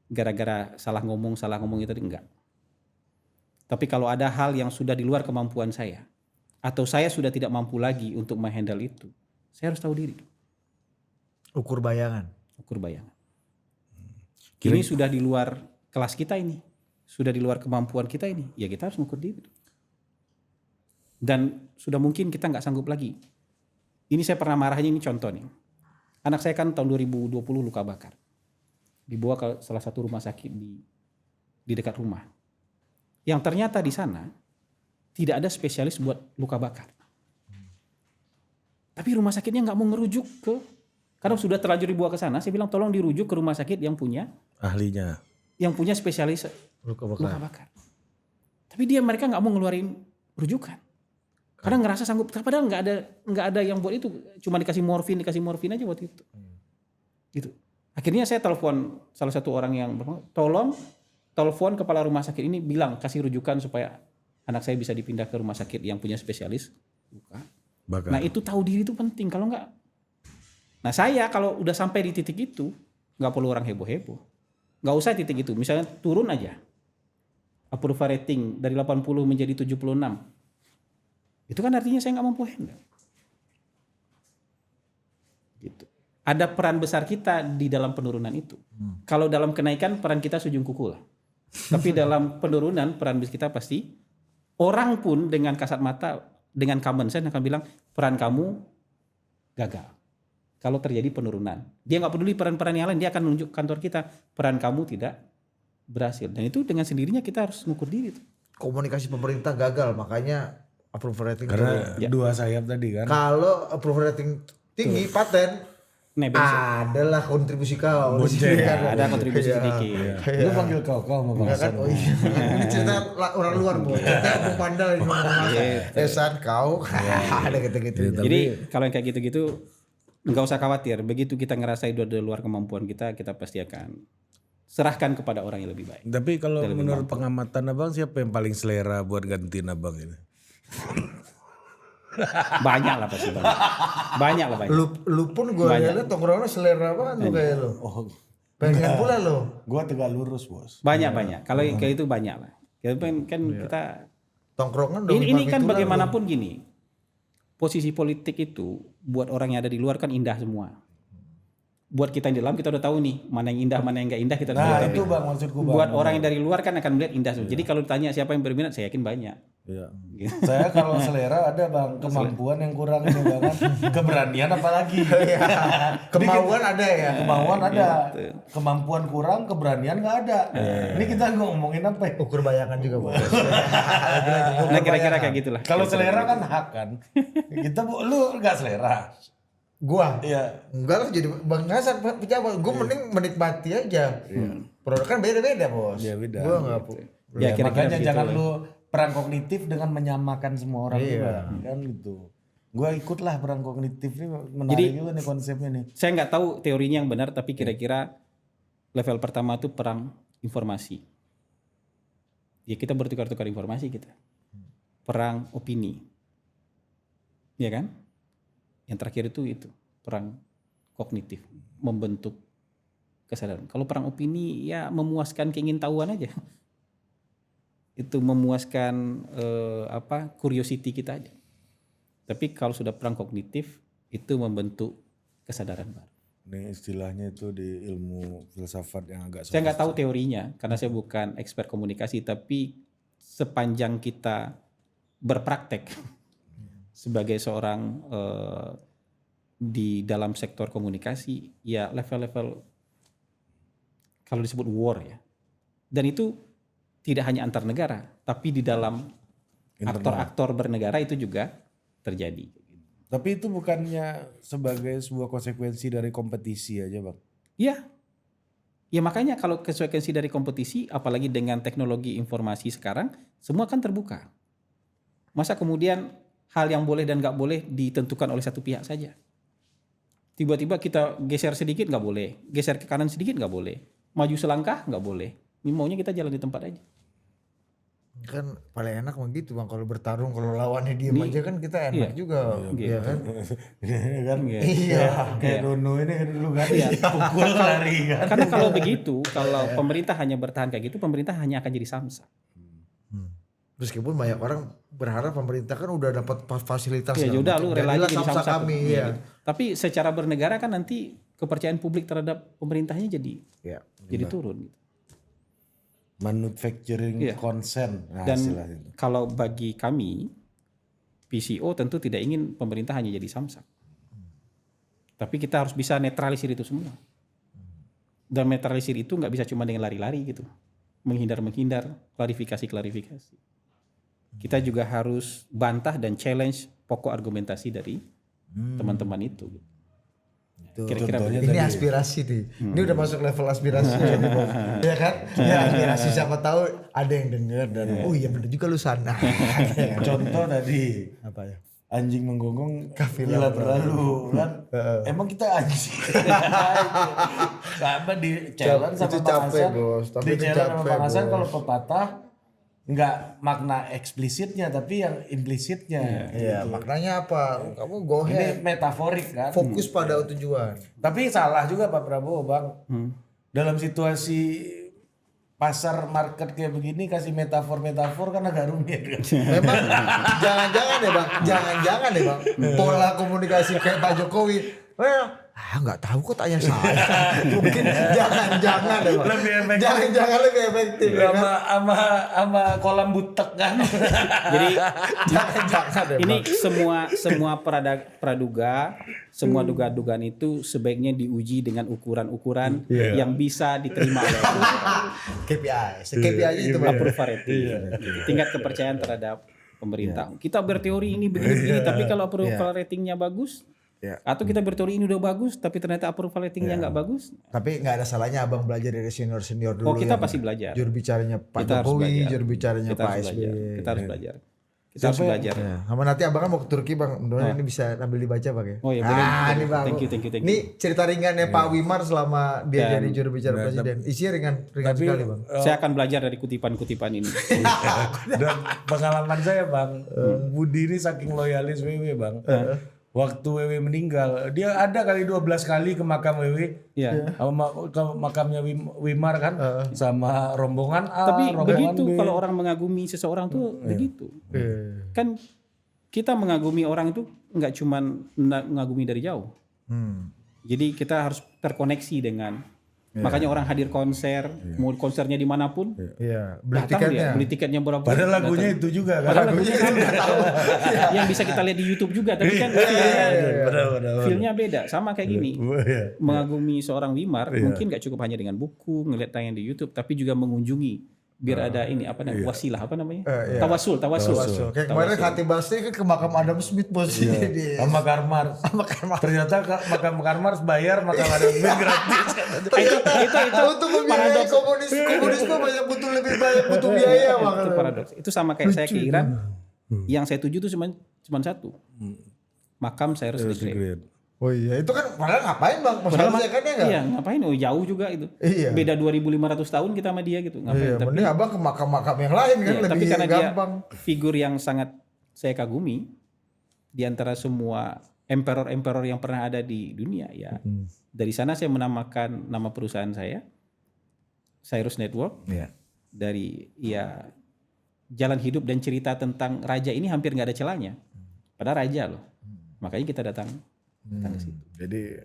gara-gara salah ngomong itu tadi enggak. Tapi kalau ada hal yang sudah di luar kemampuan saya, atau saya sudah tidak mampu lagi untuk menghandle itu, saya harus tahu diri. Ukur bayangan. Ini sudah di luar kelas kita ini, sudah di luar kemampuan kita ini, ya kita harus mengukur diri. Dan sudah mungkin kita nggak sanggup lagi. Ini saya pernah marahnya, ini contoh nih. Anak saya kan tahun 2020 luka bakar. Dibawa ke salah satu rumah sakit di dekat rumah. Yang ternyata di sana tidak ada spesialis buat luka bakar. Tapi rumah sakitnya nggak mau ngerujuk karena sudah terlanjur dibawa ke sana. Saya bilang tolong dirujuk ke rumah sakit yang punya Ahlinya. yang punya spesialis Luka luka bakar. Tapi mereka nggak mau ngeluarin rujukan. Karena ngerasa sanggup. Padahal nggak ada yang buat itu. Cuma dikasih morfin aja buat itu. Gitu. Akhirnya saya telepon salah satu orang yang tolong telepon kepala rumah sakit ini bilang kasih rujukan supaya anak saya bisa dipindah ke rumah sakit yang punya spesialis luka. Nah itu tahu diri itu penting. Kalau nggak, nah saya kalau udah sampai di titik itu nggak perlu orang heboh-heboh. Nggak usah titik itu. Misalnya turun aja. Approval rating dari 80 menjadi 76. Itu kan artinya saya nggak mampu handle. Gitu. Ada peran besar kita di dalam penurunan itu. Kalau dalam kenaikan peran kita sujung kuku lah. Tapi dalam penurunan peran kita pasti orang pun dengan kasat mata, dengan common sense akan bilang peran kamu gagal. Kalau terjadi penurunan, dia nggak peduli peran-peran yang lain, dia akan menunjuk kantor kita peran kamu tidak berhasil. Dan itu dengan sendirinya kita harus mengukur diri. Komunikasi pemerintah gagal, makanya approval rating Karena dua sayap tadi kan. Kalau approval rating tinggi paten adalah kontribusi kau. Ada kontribusi sedikit. Lu panggil kau sama Bang Hasan. Oh iya. Ini cerita orang luar Bu. Cerita Bung Pandal ini Esan kau. Ada gitu-gitu. Jadi kalau yang kayak gitu-gitu nggak usah khawatir. Begitu kita ngerasa itu di luar kemampuan kita pasti akan serahkan kepada orang yang lebih baik. Tapi kalau menurut pengamatan Abang siapa yang paling selera buat gantiin Abang ini? Banyak lah pasti banyak. Lu pun gue lihat tongkrongannya selera banget tuh kayak lu. Pengen pula lu. Gua tegak lurus bos. Banyak. Kalau kayak itu banyak lah. Kan kita tongkrongan ini kan bagaimanapun gini. Posisi politik itu buat orang yang ada di luar kan indah semua. Buat kita yang di dalam kita udah tahu nih mana yang indah mana yang nggak indah kita tahu. Nah itu Bang maksudku Bang. Buat orang yang dari luar kan akan melihat indah semua. Jadi kalau ditanya siapa yang berminat saya yakin banyak. Iya. Saya kalau selera ada Bang, kemampuan yang kurang ini banget, keberanian apalagi. Kemauan ada ya. Kemauan ada, kemampuan kurang, keberanian nggak ada. Ini kita ngomongin apa ya? Ukur bayangan juga Bos. Nah kira-kira kayak gitulah. Kalau selera kan hak kan. Kita lu nggak selera. Gua? Iya. Enggak lah jadi Bang Hasan pejabat. Gua mending menikmati aja. Produk kan beda-beda Bos. Iya beda. Gua enggak Ya, makanya jangan lu perang kognitif dengan menyamakan semua orang juga. Kan gitu. Gua ikutlah perang kognitif ini menarik juga nih konsepnya nih. Saya nggak tahu teorinya yang benar tapi kira-kira level pertama itu perang informasi. Ya kita bertukar-tukar informasi kita. Perang opini. Ya kan? Yang terakhir itu perang kognitif, membentuk kesadaran. Kalau perang opini ya memuaskan keingintahuan aja. Itu memuaskan curiosity kita aja. Tapi kalau sudah perang kognitif itu membentuk kesadaran baru. Ini istilahnya itu di ilmu filsafat yang agak Saya nggak tahu teorinya karena saya bukan expert komunikasi, tapi sepanjang kita berpraktek sebagai seorang di dalam sektor komunikasi, ya level-level kalau disebut war ya, dan itu tidak hanya antar negara, tapi di dalam aktor-aktor bernegara itu juga terjadi. Tapi itu bukannya sebagai sebuah konsekuensi dari kompetisi aja Bang? Iya. Ya makanya kalau konsekuensi dari kompetisi, apalagi dengan teknologi informasi sekarang, semua kan terbuka. Masa kemudian hal yang boleh dan nggak boleh ditentukan oleh satu pihak saja? Tiba-tiba kita geser sedikit nggak boleh, geser ke kanan sedikit nggak boleh, maju selangkah nggak boleh. Maunya kita jalan di tempat aja. Kan paling enak mah gitu Bang, kalau bertarung kalau lawannya diem aja kan kita enak juga. Iya kan? Kan Iya. kayak Dono ini kan dulu kan pukul lari kan. Karena kalau begitu, kalau pemerintah hanya bertahan kayak gitu, pemerintah hanya akan jadi samsak. Meskipun banyak orang berharap pemerintah kan udah dapat fasilitas. Ya udah lu rela aja jadi samsak. kami. Iya. Ya. Tapi secara bernegara kan nanti kepercayaan publik terhadap pemerintahnya jadi turun. Manufacturing consent Dan istilahnya itu. kalau bagi kami PCO tentu tidak ingin pemerintah hanya jadi samsak. Tapi kita harus bisa netralisir itu semua. Dan netralisir itu nggak bisa cuma dengan lari-lari gitu. Menghindar-menghindar, klarifikasi. Kita juga harus bantah dan challenge pokok argumentasi dari teman-teman itu. Kira-kira ini aspirasi nih. Ini udah masuk level aspirasi. Ya kan? Ya aspirasi siapa tahu ada yang denger dan oh iya bener juga lu sana. Contoh tadi Apa ya? anjing menggonggong Kafilah gila terlalu kan. Emang kita anjing. Sama di challenge sama Itu Bang capek, Hasan. Bos. Tapi Di itu challenge sama capek, Bang Hasan Bos. kalau pepatah nggak makna eksplisitnya tapi yang implisitnya. Iya, maknanya apa? Kamu go Ini ahead. metaforik kan. Fokus pada tujuan. Tapi salah juga Pak Prabowo Bang. Dalam situasi pasar market kayak begini kasih metafor kan agak rumit kan. Memang jangan-jangan ya Bang, jangan-jangan ya Bang. Pola komunikasi kayak Pak Jokowi. Nggak tahu kok tanya saya. Mungkin jangan-jangan ya Bang. Lebih efektif. Jangan-jangan lebih efektif. Ya kan? Sama kolam butek kan. Jadi Jangan-jangan ya ini Bang. semua praduga, semua dugaan itu sebaiknya diuji dengan ukuran-ukuran yang bisa diterima oleh KPI. KPI-nya itu Bang. approval rating. Tingkat kepercayaan terhadap pemerintah. Kita berteori ini begini, tapi kalau approval ratingnya bagus, atau kita berteori ini udah bagus, tapi ternyata approval ratingnya nggak bagus. Tapi nggak ada salahnya Abang belajar dari senior-senior dulu. Oh kita ya, pasti Bang. belajar. Juru bicaranya Pak Kita harus Jokowi, belajar. juru bicaranya Kita Pak harus SBY. belajar. Kita harus belajar. Kita harus belajar. Ya, sama nanti Abang kan mau ke Turki Bang. Mudah-mudahan ini bisa sambil dibaca Bang ya. Oh iya boleh. Ini Bang. Thank you. Ini cerita ringannya Pak Wimar selama dia jadi juru bicara presiden. Isinya ringan sekali Bang. Saya akan belajar dari kutipan-kutipan ini. Dan pengalaman saya Bang, Budi ini saking loyalis WW Bang. Waktu WW meninggal, dia ada kali 12 kali ke makam WW. Iya. Ke makamnya Wimar kan sama rombongan A, Tapi rombongan begitu B. kalau orang mengagumi seseorang tuh begitu. Kan kita mengagumi orang itu nggak cuma mengagumi dari jauh. Jadi kita harus terkoneksi dengan. Makanya orang hadir konser, mau konsernya dimanapun, Iya, beli datang tiketnya. dia, beli tiketnya berapa? Padahal lagunya itu juga kan. Padahal lagunya kan yang bisa kita lihat di YouTube juga, tapi kan feelnya beda. Sama kayak gini, mengagumi seorang Wimar mungkin nggak cukup hanya dengan buku, ngeliat tayang di YouTube, tapi juga mengunjungi. Biar ada ini apa namanya wasilah apa namanya tawasul. Kayak kemarin Khatib Basri kan ke makam Adam Smith bos. Sama Karmar. Ternyata makam Karmar bayar, makam Adam Smith gratis. itu Untuk membiayai komunisme banyak butuh biaya Bang. itu paradoks. Itu sama kayak saya ke Iran, yang saya tuju itu cuma satu, makam Cyrus the Great. Oh iya, itu kan padahal ngapain Bang? Masalahnya kan ya enggak? Iya, ngapain? Oh jauh juga itu. Iya. Beda 2.500 tahun kita sama dia gitu. Ngapain? Iya, Tapi, mending Abang ke makam-makam yang lain kan iya, lebih tapi karena gampang. dia figur yang sangat saya kagumi di antara semua emperor-emperor yang pernah ada di dunia ya. Dari sana saya menamakan nama perusahaan saya Cyrus Network. Iya. Dari jalan hidup dan cerita tentang raja ini hampir nggak ada celahnya. Padahal raja loh. Makanya kita datang ke situ. Jadi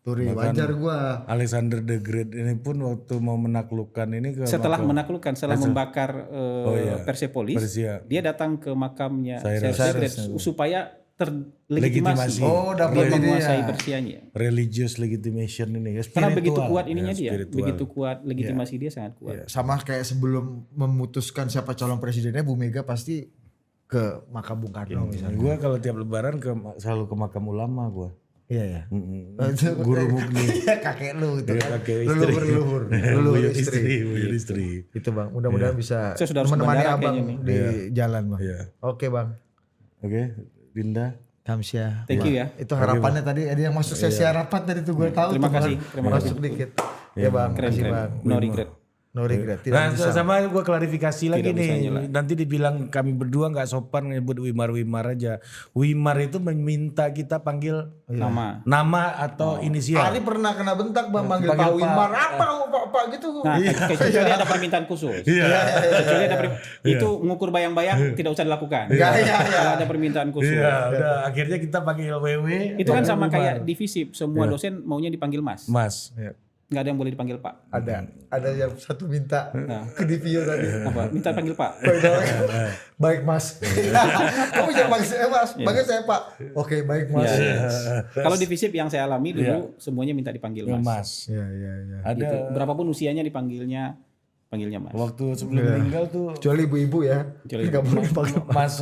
Turi, wajar gua. Alexander the Great ini pun waktu mau menaklukkan ini ke Setelah makam menaklukkan, setelah membakar Persepolis, Persia. dia datang ke makamnya Cyrus. Cyrus supaya terlegitimasi. Oh, dapat dia ini menguasai ya. Persianya. religious legitimation ini ya, Karena begitu spiritual. kuat ininya Ya, dia, spiritual. begitu kuat legitimasi dia sangat kuat. Ya, sama kayak sebelum memutuskan siapa calon presidennya, Bu Mega pasti ke makam Bung Karno misalnya. Gue kalau tiap lebaran selalu ke makam ulama gue. Iya ya. Guru Mukni. Iya, kakek lu itu kan. Kakek Leluhur. Buyut istri. istri. Itu Bang, mudah-mudahan bisa Saya sudah harus menemani bandara Abang kayaknya di jalan Bang. Iya. Oke Bang. Oke, Dinda. Kamsia. Thank you ya. Itu harapannya tadi ada yang masuk sesi harapan tadi tuh gue tahu. Terima tuh, kasih, Bang. terima Masuk dikit. Ya Bang, Keren kasih keren. Bang. No regret. No regret. Tidak Nah, menyesal. sama gue klarifikasi lagi bisa nih. nyela. Nanti dibilang kami berdua nggak sopan nyebut Wimar aja. Wimar itu meminta kita panggil nama atau inisial. Ali pernah kena bentak Bang manggil Panggil Pak Pak. Wimar. Apa Pak gitu. Nah, kecuali ada permintaan khusus. Kecuali ada itu mengukur bayang-bayang tidak usah dilakukan. Iya. Kalau ada permintaan khusus. Iya, udah akhirnya kita panggil WW. Itu kan sama Wimar. kayak di FISIP, semua dosen maunya dipanggil Mas. Mas. Iya. Nggak ada yang boleh dipanggil Pak. Ada yang satu minta ke Divio tadi. Apa? Minta panggil Pak. Baik Mas. Kamu jangan panggil saya Mas, panggil saya Pak. Oke, baik Mas. Kalau di FISIP yang saya alami dulu semuanya minta dipanggil Mas. Mas. Iya. Ada Gitu. Berapapun usianya dipanggilnya Mas. waktu sebelum meninggal tuh Kecuali ibu-ibu ya. Kecuali Enggak boleh panggil. Mas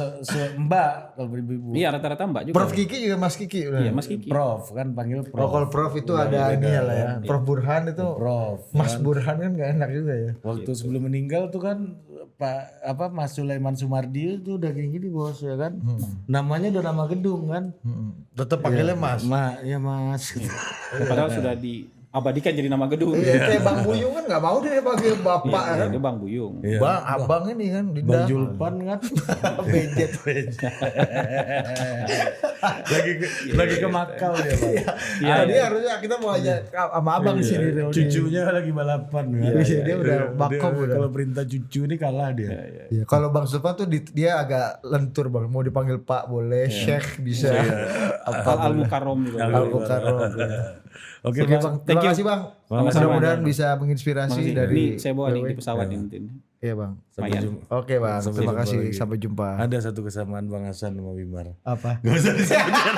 Mbak kalau ibu-ibu. Iya rata-rata Mbak juga. Prof Kiki juga Mas Kiki. Iya Mas Kiki. Prof kan panggil Oh, Prof. kalau Prof itu ada ini lah ya. Prof Burhan itu. Prof. Mas Burhan kan gak enak juga ya. Waktu sebelum meninggal tuh kan Mas Sulaiman Sumardi itu udah kayak gini bos ya kan. Namanya udah nama gedung kan. Tetap panggilnya Mas. Ya Mas. Padahal sudah diabadikan jadi nama gedung. Iya, kayak Bang Buyung kan gak mau dia panggil Bapak Iya, kan. dia Bang Buyung. Bang, abang ini kan Dinda. Bang Julpan kan. Bejet. lagi ke Makau ya Bang. Iya, dia harusnya kita mau aja sama abang di sini. reuni. Cucunya lagi balapan kan. Iya, dia udah bakom udah. Kalau perintah cucu ini kalah dia. Iya, kalau Bang Sulpan tuh dia agak lentur Bang. Mau dipanggil Pak boleh, Syekh bisa. Al-Mukarrom juga. Al-Mukarrom. Oke Oke Bang, terima kasih Bang. Sama-sama. Mudah-mudahan bisa menginspirasi dari Ini saya bawa nih di pesawat ini. Iya Bang. Sampai jumpa. Oke Bang, Sampai terima jumpa kasih. lagi. Sampai jumpa. Ada satu kesamaan Bang Hasan sama Wimar. Apa? Gak usah disebut.